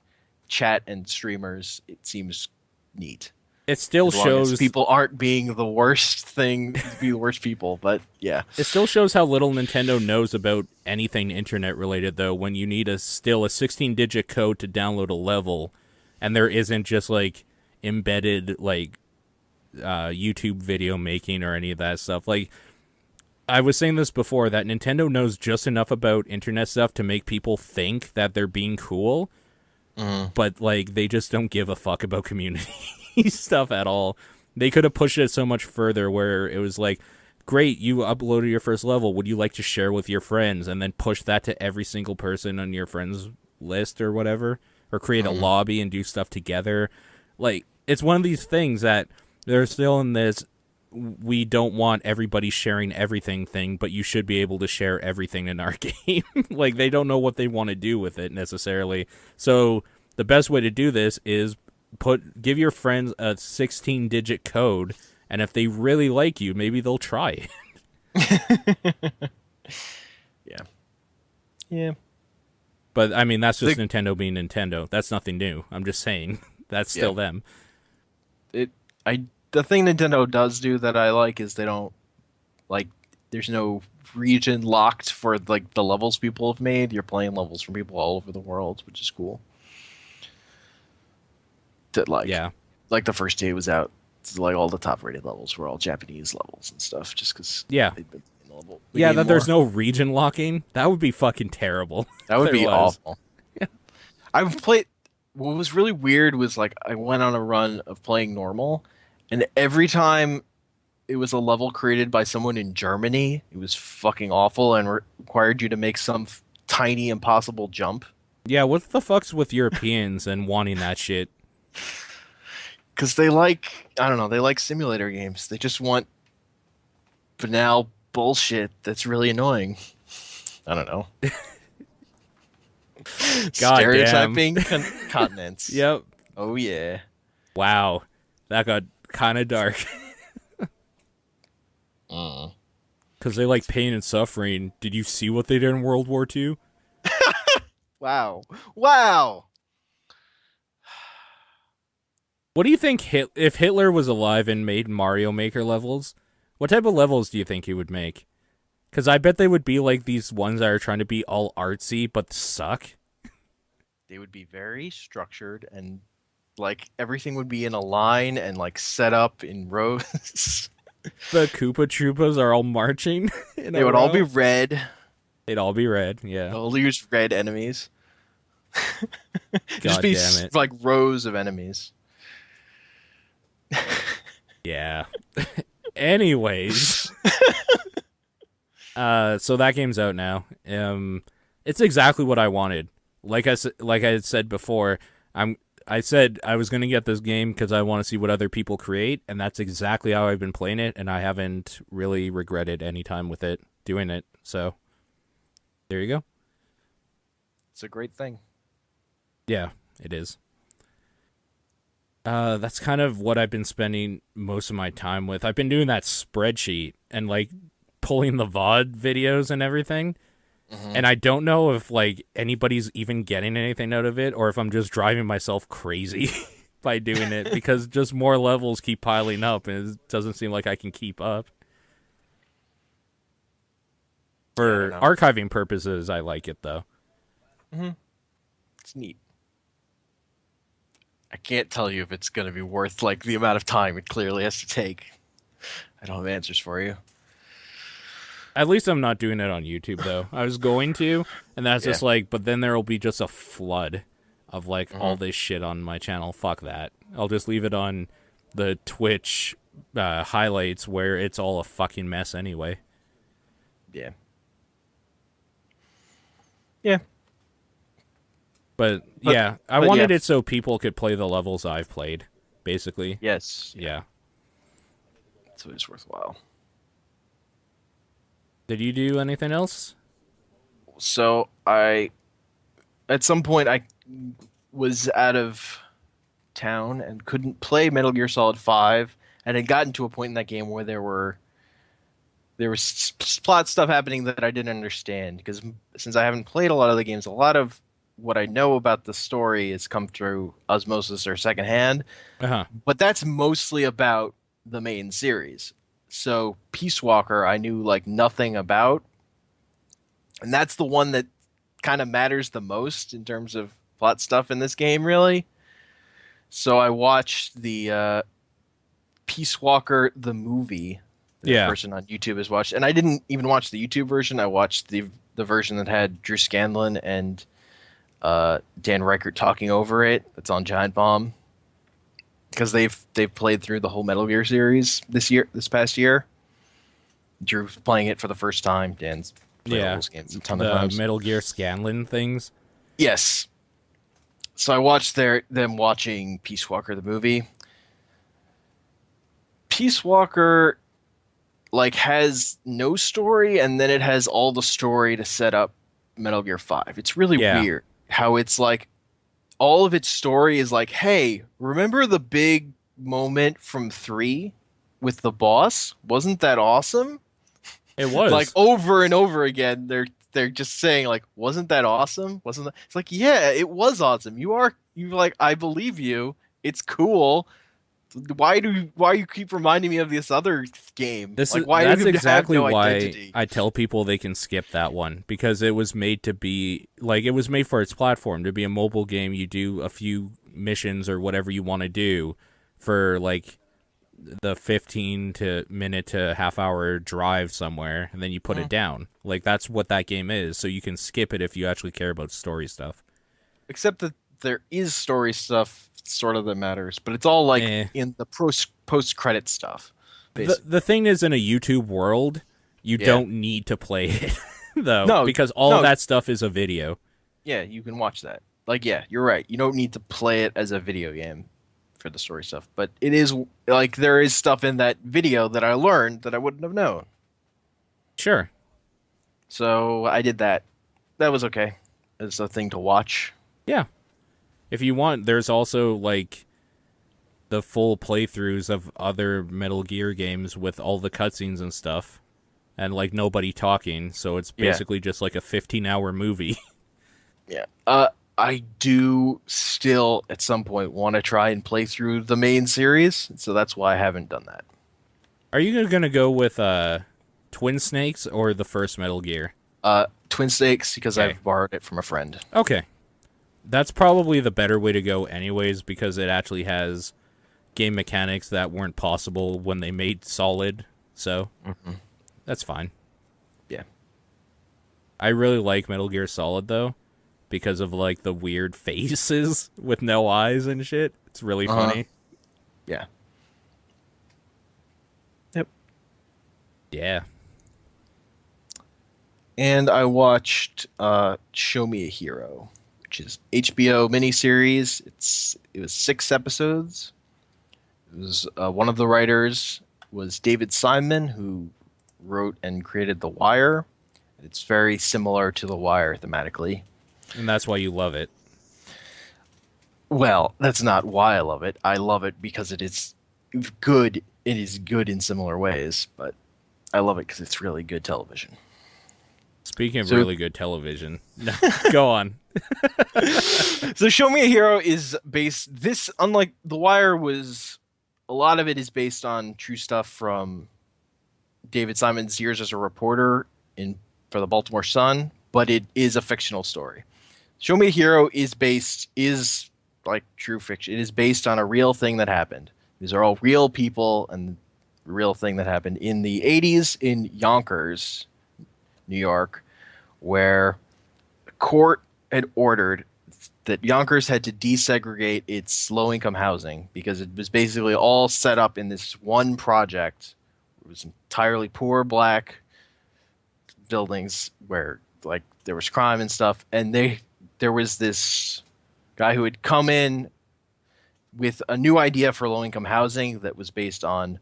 chat and streamers, it seems neat. It still As long as shows people aren't being the worst thing, be the worst people. But yeah. it still shows how little Nintendo knows about anything internet related though when you need a 16-digit code to download a level and there isn't just like embedded like YouTube video making or any of that stuff. Like I was saying this before that Nintendo knows just enough about internet stuff to make people think that they're being cool, Mhm. but like they just don't give a fuck about community stuff at all. They could have pushed it so much further where it was like, great, you uploaded your first level. Would you like to share with your friends? And then push that to every single person on your friends list or whatever, or create a Mhm. lobby and do stuff together. Like it's one of these things that they're still in this we don't want everybody sharing everything thing, but you should be able to share everything in our game. Like they don't know what they want to do with it necessarily. So the best way to do this is give your friends a 16-digit code, and if they really like you, maybe they'll try it. Yeah. Yeah. But I mean, that's just The Nintendo being Nintendo. That's nothing new. I'm just saying that's yeah. still them. It I the thing Nintendo does do that I like is they don't like there's no region locked for like the levels people have made. You're playing levels from people all over the world, which is cool. That Yeah. like the first day it was out, it's like all the top rated levels were all Japanese levels and stuff, just because Yeah. they've been playing the Yeah, game that there's more. no region locking. That would be fucking terrible That if would there be was. awful. I've played. What was really weird was like I went on a run of playing normal, and every time it was a level created by someone in Germany, it was fucking awful and required you to make some tiny impossible jump Yeah, what the fuck's with Europeans and wanting that shit? because they like I don't know they like simulator games. They just want banal bullshit that's really annoying. I don't know. God damn. Stereotyping continents. Yep. Oh yeah. Wow. That got kind of dark. Mm. Because they like pain and suffering. Did you see what they did in World War II? Wow. Wow. What do you think if Hitler was alive and made Mario Maker levels? What type of levels do you think he would make? Because I bet they would be like these ones that are trying to be all artsy but suck. They would be very structured and like everything would be in a line and like set up in rows. The Koopa Troopas are all marching in They a would all be row. red. They'd all be red. Yeah. They'll use red enemies. Just God be damn it. like rows of enemies. Yeah. Anyways, so that game's out now. It's exactly what I wanted. Like I had said before, I said I was going to get this game because I want to see what other people create, and that's exactly how I've been playing it, and I haven't really regretted any time with it doing it. So there you go. It's a great thing. Yeah, it is. That's kind of what I've been spending most of my time with. I've been doing that spreadsheet and like pulling the VOD videos and everything. Hmm. And I don't know if like anybody's even getting anything out of it or if I'm just driving myself crazy by doing it because just more levels keep piling up and it doesn't seem like I can keep up. Yeah, I don't For know. archiving purposes, I like it though. Hmm. It's neat. I can't tell you if it's going to be worth like the amount of time it clearly has to take. I don't have answers for you. At least I'm not doing it on YouTube though. I was going to, and that's Yeah. just like, but then there will be just a flood of like all Hmm. this shit on my channel. Fuck that. I'll just leave it on the Twitch highlights where it's all a fucking mess anyway. Yeah. Yeah. But But yeah, I but yeah, wanted it so people could play the levels I've played, basically. yes, yeah, Yeah. so it's worthwhile. Did you do anything else? So I at some point I was out of town and couldn't play Metal Gear Solid 5 and had gotten to a point in that game where there was plot stuff happening that I didn't understand because since I haven't played a lot of the games, a lot of what I know about the story has come through osmosis or secondhand, Uh huh. but that's mostly about the main series. So Peace Walker I knew like nothing about, and that's the one that kind of matters the most in terms of plot stuff in this game, really. So I watched the Peace Walker the movie that a Yeah. person on YouTube has watched, and I didn't even watch the YouTube version. I watched the version that had Drew Scanlon and Dan Reichert talking over it. That's on Giant Bomb because they've played through the whole Metal Gear series this past year. Drew's playing it for the first time. Dan's played all Yeah. those games a ton of The times. Metal Gear Scanlan things. Yes. So I watched them watching Peace Walker the movie. Peace Walker like has no story and then it has all the story to set up Metal Gear 5. It's really Yeah. weird how it's like all of its story is like, "Hey, remember the big moment from 3 with the boss? Wasn't that awesome?" It Like was. over and over again they're just saying like, "Wasn't that awesome? Wasn't that?" It's like, "Yeah, it was awesome. You like I believe you. It's cool. Why you keep reminding me of this other game? Like why do That's you have exactly no why identity?" I tell people they can skip that one because it was made to be like it was made for its platform to be a mobile game. You do a few missions or whatever you want to do for like the 15 to minute to half hour drive somewhere and then you put it Mm. down. Like that's what that game is. So you can skip it if you actually care about story stuff. Except that there is story stuff sort of that matters, but it's all like Eh. in the post credit stuff, basically. The thing is in a YouTube world, you Yeah. don't need to play it though No, because all no, that stuff is a video. yeah, you can watch that. Like, yeah, you're right. You don't need to play it as a video game for the story stuff, but it is like there is stuff in that video that I learned that I wouldn't have known. Sure. So I did that. That was okay. It's a thing to watch. Yeah. If you want, there's also like the full playthroughs of other Metal Gear games with all the cutscenes and stuff, and like nobody talking. So it's Yeah, basically just like a 15-hour movie. yeah. I do still at some point want to try and play through the main series, so that's why I haven't done that. Are you gonna go with Twin Snakes or the first Metal Gear? Twin Snakes because Okay. I've borrowed it from a friend. Okay. That's probably the better way to go, anyways, because it actually has game mechanics that weren't possible when they made Solid. So Hmm. that's fine. Yeah. I really like Metal Gear Solid though, because of like the weird faces with no eyes and shit. It's really Uh-huh. funny. Yeah. Yep. Yeah. And I watched Show Me a Hero, which is HBO miniseries. It was 6 episodes. It was one of the writers was David Simon, who wrote and created The Wire. It's very similar to The Wire thematically. And that's why you love it. Well, that's not why I love it. I love it because it is good. It is good in similar ways, but I love it because it's really good television. Speaking of So, really good television, no, go on. so Show Me a Hero is based. This, unlike The Wire, was a lot of it is based on true stuff from David Simon's years as a reporter in for the Baltimore Sun, but it is a fictional story. Show Me a Hero is like true fiction. It is based on a real thing that happened. These are all real people and real thing that happened in the 80s in Yonkers, New York, where the court had ordered that Yonkers had to desegregate its low income housing because it was basically all set up in this one project. It was entirely poor black buildings where like there was crime and stuff, and there was this. guy who had come in with a new idea for low-income housing that was based on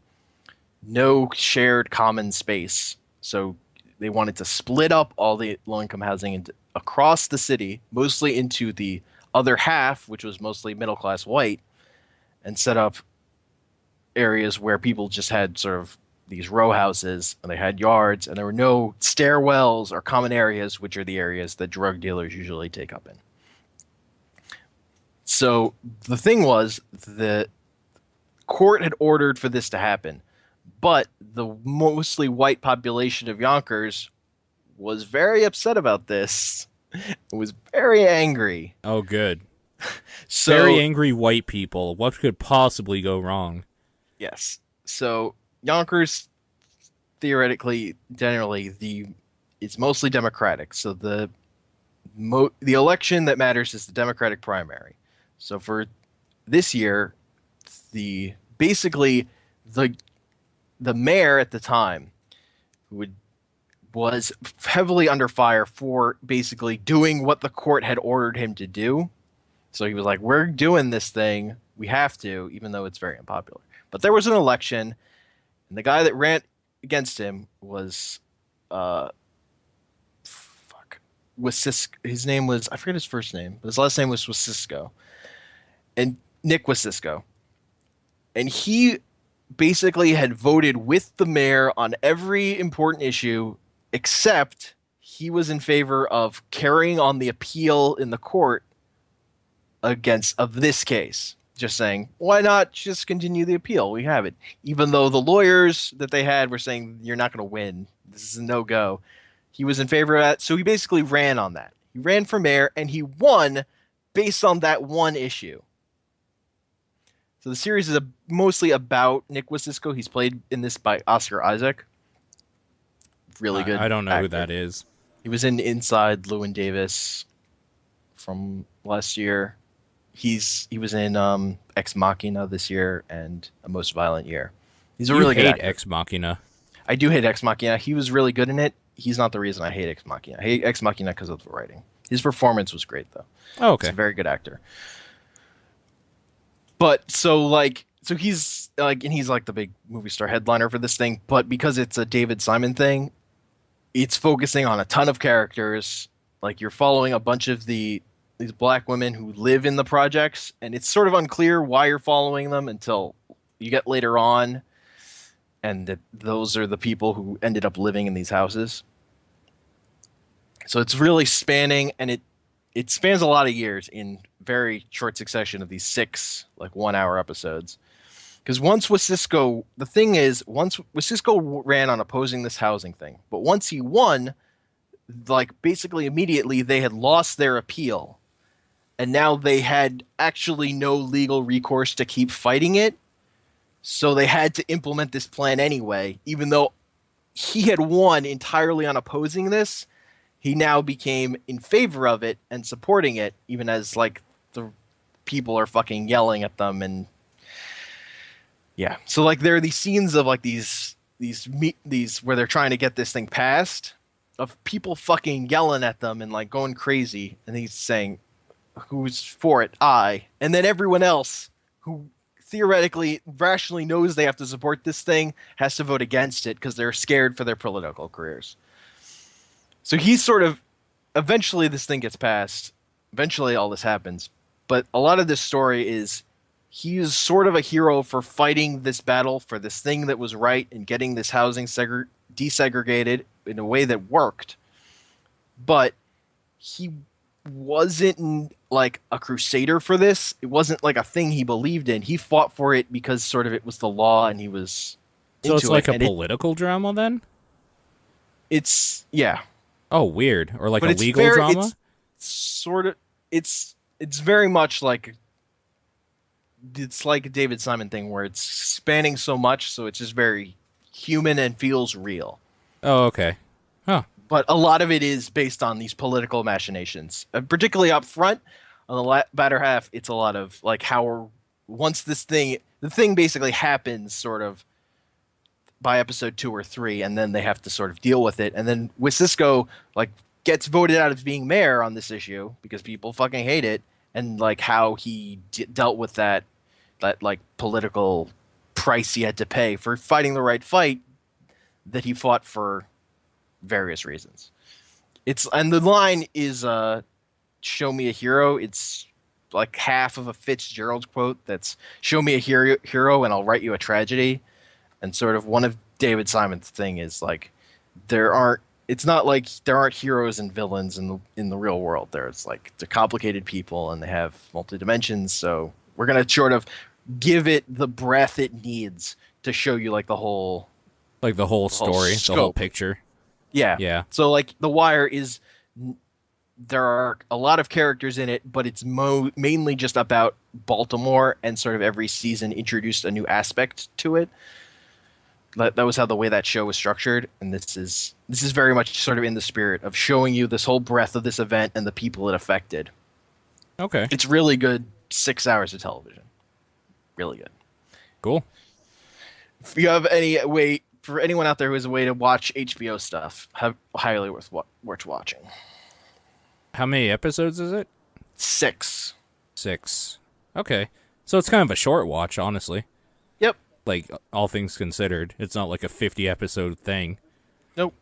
no shared common space. So they wanted to split up all the low-income housing across the city, mostly into the other half, which was mostly middle-class white, and set up areas where people just had sort of these row houses and they had yards and there were no stairwells or common areas, which are the areas that drug dealers usually take up in. So the thing was, the court had ordered for this to happen, but the mostly white population of Yonkers was very upset about this. It was very angry. Oh, good. Very So, angry white people. What could possibly go wrong? yes. So Yonkers theoretically, generally, the it's mostly Democratic. So the election that matters is the Democratic primary. So for this year, the basically the the mayor at the time would was heavily under fire for basically doing what the court had ordered him to do. So he was like, "We're doing this thing. We have to, even though it's very unpopular." But there was an election, and the guy that ran against him was uh was his name was, I forget his first name, but his last name was Cisco. And Nick was Cisco. And he basically had voted with the mayor on every important issue except he was in favor of carrying on the appeal in the court against of this case. Just saying, why not just continue the appeal? We have it. Even though the lawyers that they had were saying you're not going to win. This is a no-go. He was in favor of that, so he basically ran on that. He ran for mayor, and he won based on that one issue. So the series is mostly about Nick Wacisco. He's played in this by Oscar Isaac. Really good I don't know actor. who that is. He was in Inside Llewyn Davis from last year. He was in Ex Machina this year and A Most Violent Year. He's a You really good hate actor. Ex Machina. I do hate Ex Machina. He was really good in it. He's not the reason I hate Ex Machina. I hate Ex Machina because of the writing. His performance was great though. Oh, He's okay. a very good actor. But so he's like, and he's like the big movie star headliner for this thing. But because it's a David Simon thing, it's focusing on a ton of characters. Like you're following a bunch of these black women who live in the projects, and it's sort of unclear why you're following them until you get later on, and that those are the people who ended up living in these houses. So it's really spanning, and it spans a lot of years in very short succession of these 6 like 1 hour episodes. Because once Wacisco, the thing is, once Wacisco ran on opposing this housing thing, but once he won, like basically immediately they had lost their appeal, and now they had actually no legal recourse to keep fighting it. So they had to implement this plan anyway, even though he had won entirely on opposing this. He now became in favor of it and supporting it, even as like the people are fucking yelling at them. And yeah, so like there are these scenes of like these where they're trying to get this thing passed, of people fucking yelling at them and like going crazy, and he's saying, "Who's for it? I." And then everyone else who theoretically rationally knows they have to support this thing has to vote against it because they're scared for their political careers. So he's sort of, eventually this thing gets passed. Eventually all this happens. But a lot of this story is he's sort of a hero for fighting this battle for this thing that was right and getting this housing desegregated in a way that worked. But he wasn't like a crusader for this. It wasn't like a thing he believed in. He fought for it because sort of it was the law and he was So into it's like it. a political drama then? It's yeah. Oh, weird. Or like But a it's legal very, drama? it's sort of it's very much like it's like a David Simon thing where it's spanning so much, so it's just very human and feels real. Oh, okay. Huh. But a lot of it is based on these political machinations, particularly up front. On the latter half, it's a lot of like how once the thing basically happens, sort of by episode 2 or 3, and then they have to sort of deal with it. And then Wacisco like gets voted out of being mayor on this issue because people fucking hate it, and like how he dealt with that like political price he had to pay for fighting the right fight that he fought for various reasons. It's and the line is show me a hero. It's like half of a Fitzgerald quote that's show me a hero and I'll write you a tragedy. And sort of one of David Simon's thing is like there aren't it's not like there aren't heroes and villains in the real world. There's like they're complicated people and they have multi dimensions. So we're gonna sort of give it the breadth it needs to show you like Like the whole the whole story, the whole scope. picture. Yeah. Yeah. So like The Wire is there are a lot of characters in it, but it's mainly just about Baltimore, and sort of every season introduced a new aspect to it. That was how the way that show was structured, and this is very much sort of in the spirit of showing you this whole breadth of this event and the people it affected. Okay. It's really good. 6 hours of television, really good. Cool. If you have any way for anyone out there who has a way to watch HBO stuff, highly worth watching. How many episodes is it? 6. 6. Okay. So it's kind of a short watch, honestly. Yep. Like, all things considered. It's not like a 50 episode thing. Nope.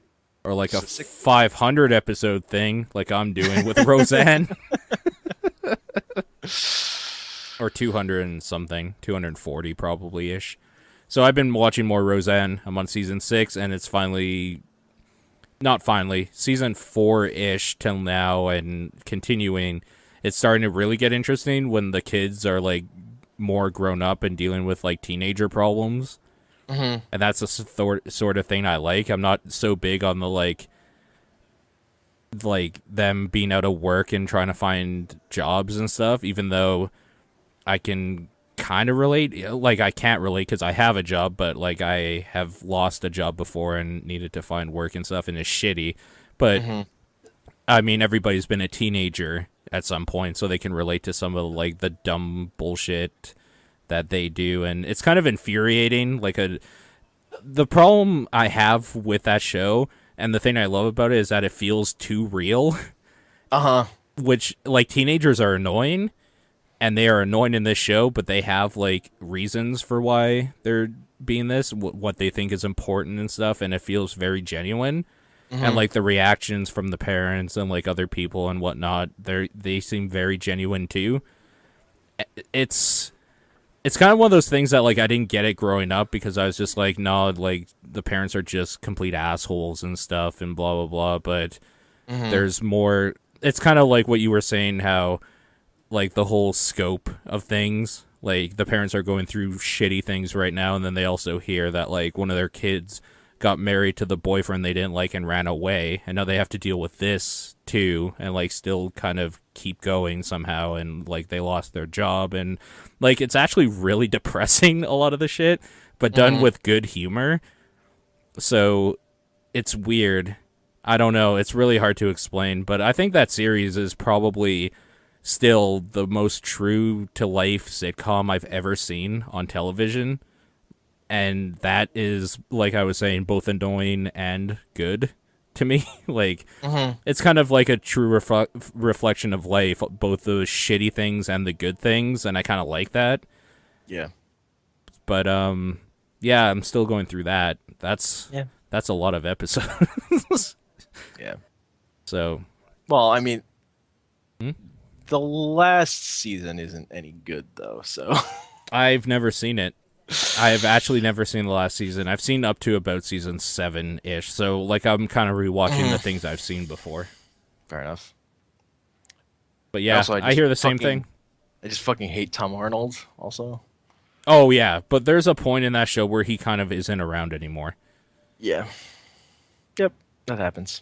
Or like a Six. 500 episode thing, like I'm doing with Roseanne. Or 200 and something. 240 probably ish. So I've been watching more Roseanne. I'm on season 6, and it's finally. Not finally. Season 4-ish till now, and continuing. It's starting to really get interesting when the kids are like more grown up and dealing with like teenager problems. Mm-hmm. And that's the sort of thing I like. I'm not so big on the like them being out of work and trying to find jobs and stuff, even though I can kind of relate. Like, I can't relate because I have a job, but like I have lost a job before and needed to find work and stuff, and it's shitty. But Mm-hmm. I mean, everybody's been a teenager at some point, so they can relate to some of like the dumb bullshit that they do, and it's kind of infuriating. The problem I have with that show, and the thing I love about it, is that it feels too real. Uh-huh. Which, like, teenagers are annoying, and they are annoying in this show, but they have like reasons for why they're being this, what they think is important and stuff, and it feels very genuine. Mm-hmm. And like the reactions from the parents and like other people and whatnot, they seem very genuine too. It's kind of one of those things that like I didn't get it growing up because I was just like, no, like the parents are just complete assholes and stuff and blah blah blah. But Mm-hmm. there's more. It's kind of like what you were saying, how like the whole scope of things. Like the parents are going through shitty things right now, and then they also hear that like one of their kids got married to the boyfriend they didn't like and ran away, and now they have to deal with this too, and like still kind of keep going somehow, and like they lost their job, and like it's actually really depressing, a lot of the shit, but done Mm-hmm. with good humor. So it's weird. I don't know, it's really hard to explain, but I think that series is probably still the most true to life sitcom I've ever seen on television. And that is, like I was saying, both annoying and good to me. Like, Mm-hmm. it's kind of like a true reflection of life, both the shitty things and the good things, and I kind of like that. Yeah. But yeah, I'm still going through that. Yeah. That's a lot of episodes. Yeah. So, Well, I mean, Hmm? the last season isn't any good though, so I've never seen it. I have actually never seen the last season. I've seen up to about season 7-ish. So, like, I'm kind of rewatching the things I've seen before. fair enough. But yeah, Also, I hear the same thing. I just fucking hate Tom Arnold also. Oh, yeah. But there's a point in that show where he kind of isn't around anymore. Yeah. Yep, that happens.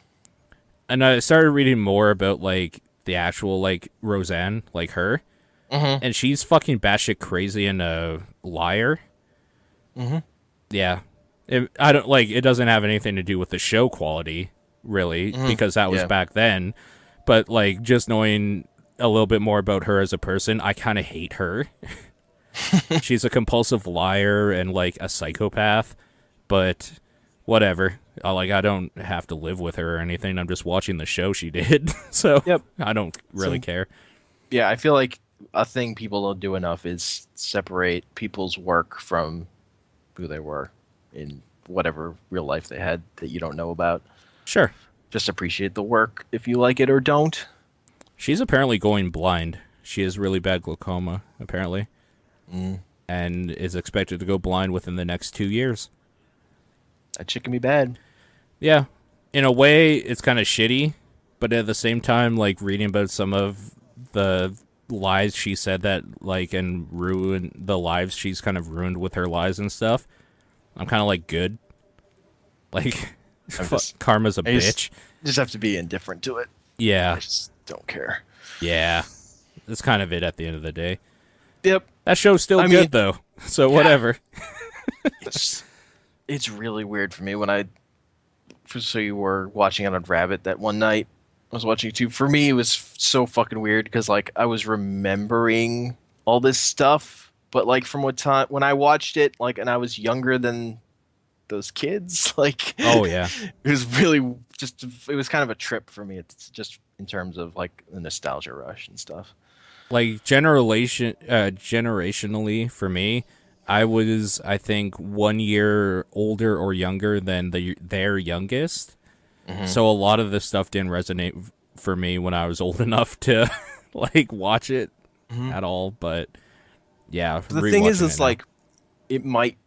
And I started reading more about, like, the actual, like, Roseanne, like her. Mm-hmm. And she's fucking batshit crazy and a liar. Mm-hmm. Yeah. I don't, like, it doesn't have anything to do with the show quality, really, because that was Yeah. back then. But, like, just knowing a little bit more about her as a person, I kind of hate her. She's a compulsive liar and, like, a psychopath. But whatever. I don't have to live with her or anything. I'm just watching the show she did. So Yep. I don't really care. Yeah, I feel like a thing people don't do enough is separate people's work from who they were in whatever real life they had that you don't know about. Sure. Just appreciate the work if you like it or don't. She's apparently going blind. She has really bad glaucoma, apparently, Mm, and is expected to go blind within the next 2 years. that shit can be bad. Yeah. In a way, it's kind of shitty, but at the same time, like, reading about some of the lies she said that, like, and ruin the lives she's kind of ruined with her lies and stuff, I'm kind of like, good. Like, I'm just, karma's a I just, bitch. just have to be indifferent to it. I Yeah. just don't care. Yeah. That's kind of it at the end of the day. Yep. That show's still I good, mean, though. So, yeah, whatever. it's it's really weird for me when so you were watching it on Rabbit that one night. I was watching it too. For me, it was so fucking weird because like I was remembering all this stuff, but like from what time when I watched it, like, and I was younger than those kids, like Oh, yeah. it was really just it was kind of a trip for me. It's just in terms of like the nostalgia rush and stuff. Like, generationally, for me, I was, I think, 1 year older or younger than their youngest. Hmm. So a lot of this stuff didn't resonate for me when I was old enough to like watch it Hmm. at all. But yeah, The thing is, rewatching it's it now. like it might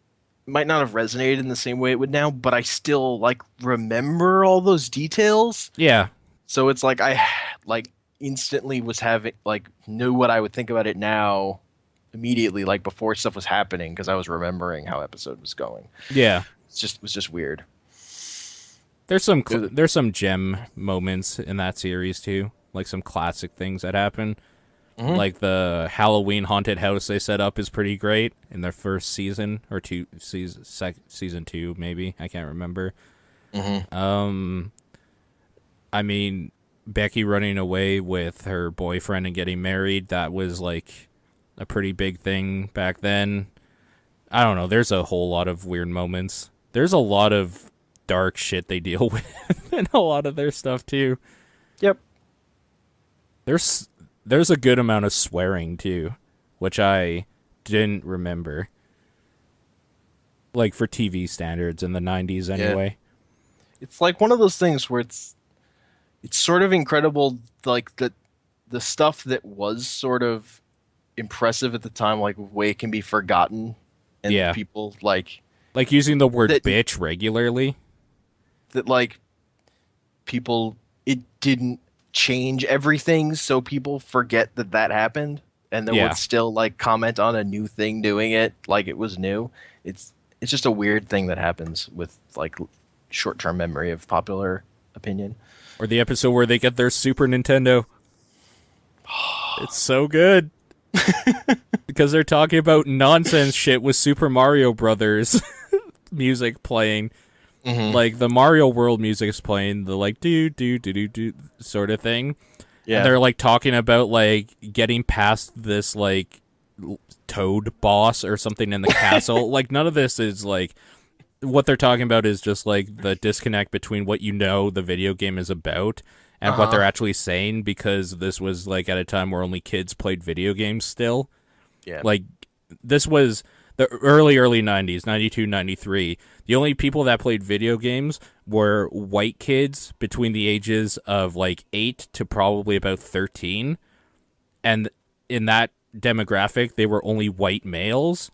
not have resonated in the same way it would now, but I still like remember all those details. Yeah, So it's like I like instantly was having like knew what I would think about it now immediately, like before stuff was happening because I was remembering how episode was going. yeah. It was just weird. There's some gem moments in that series too, like some classic things that happen. Hmm. Like the Halloween haunted house they set up is pretty great in their first season or season two maybe, I can't remember. Hmm. Um, I mean, Becky running away with her boyfriend and getting married, that was like a pretty big thing back then. I don't know. There's a whole lot of weird moments. There's a lot of dark shit they deal with in a lot of their stuff too. Yep. There's there's a good amount of swearing too, which I didn't remember. Like for TV standards in the 90s Yeah. anyway. It's like one of those things where it's sort of incredible, like the stuff that was sort of impressive at the time, like way it can be forgotten, and Yeah. people like Like using the word that bitch regularly. like people it didn't change everything, so people forget that that happened, and then Yeah. would still like comment on a new thing doing it like it was new. It's just a weird thing that happens with like short-term memory of popular opinion. Or the episode where they get their Super Nintendo. It's so good. Because they're talking about nonsense shit with Super Mario Brothers music playing. Hmm. Like the Mario World music is playing, the like do do do do do sort of thing. And Yeah. they're like talking about like getting past this like toad boss or something in the castle. Like none of this is like what they're talking about is just like the disconnect between what you know the video game is about and what they're Uh-huh. actually saying, because this was like at a time where only kids played video games still. Yeah. Like this was the early 90s, 92, 93. The only people that played video games were white kids between the ages of like 8 to probably about 13. And in that demographic, they were only white males.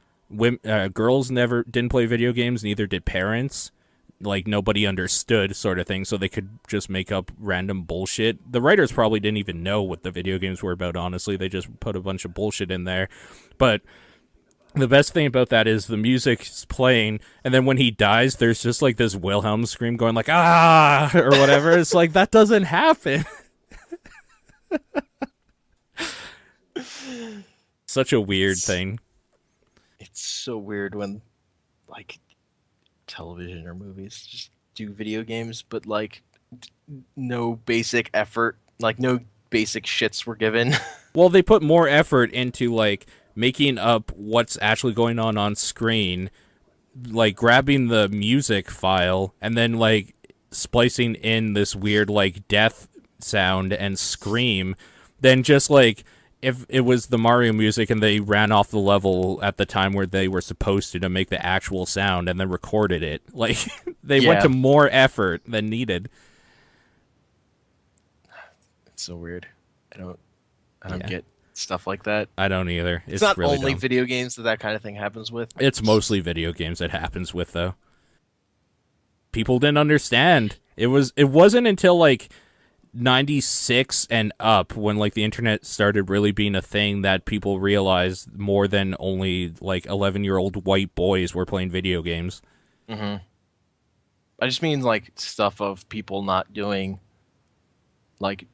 Girls never didn't play video games, neither did parents. Like nobody understood, sort of thing, so they could just make up random bullshit. The writers probably didn't even know what the video games were about, honestly. They just put a bunch of bullshit in there. But the best thing about that is the music's playing, and then when he dies, there's just like this Wilhelm scream going like, ah, or whatever. It's like, that doesn't happen. Such a weird It's thing. it's so weird when like television or movies just do video games, but like no basic effort, like no basic shits were given. Well, they put more effort into like making up what's actually going on screen, like grabbing the music file and then like splicing in this weird like death sound and scream, than just like if it was the Mario music and they ran off the level at the time where they were supposed to make the actual sound and then recorded it. Like, they went Yeah. to more effort than needed. It's so weird. I don't Yeah. get stuff like that. I don't either. It's It's not really only dumb. video games that that kind of thing happens with. It's mostly video games that happens with, though. People didn't understand. It wasn't until like 96 and up when like the internet started really being a thing that people realized more than only like 11-year-old white boys were playing video games. Hmm. I just mean like stuff of people not doing like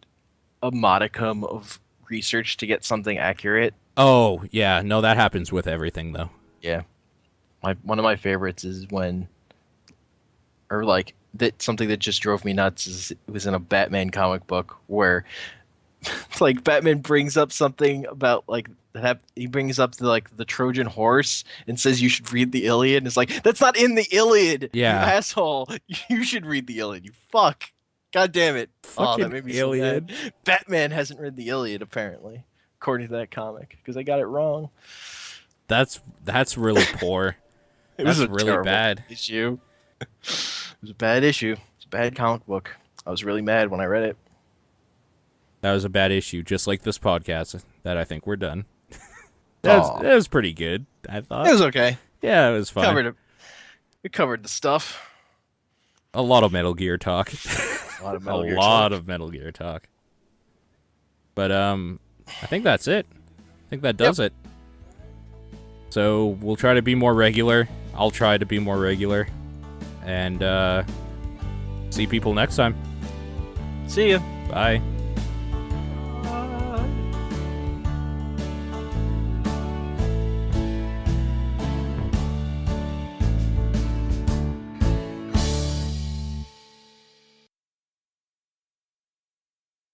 a modicum of research to get something accurate. Oh, yeah, no, that happens with everything though. Yeah. One of my favorites is when or like that something that just drove me nuts is it was in a Batman comic book where like Batman brings up something about like he brings up the Trojan horse and says you should read the Iliad. And it's like that's not in the Iliad, you Yeah. asshole. You should read the Iliad. You fuck. God damn it. Oh, that Fucking made me so Iliad. mad. Batman hasn't read the Iliad apparently, according to that comic, because I got it wrong. That's really poor. It That's was a really terrible bad. issue. It was a bad issue. It's a bad comic book. I was really mad when I read it. That was a bad issue, just like this podcast that I think we're done. Aw. That was pretty good, I thought. It was okay. Yeah, it was fun. We covered the stuff. A lot of Metal Gear talk. A lot of A Metal Gear lot talk. of Metal Gear talk. But I think that's it. I think that does it. So we'll try to be more regular. I'll try to be more regular. And see people next time. See ya. Bye.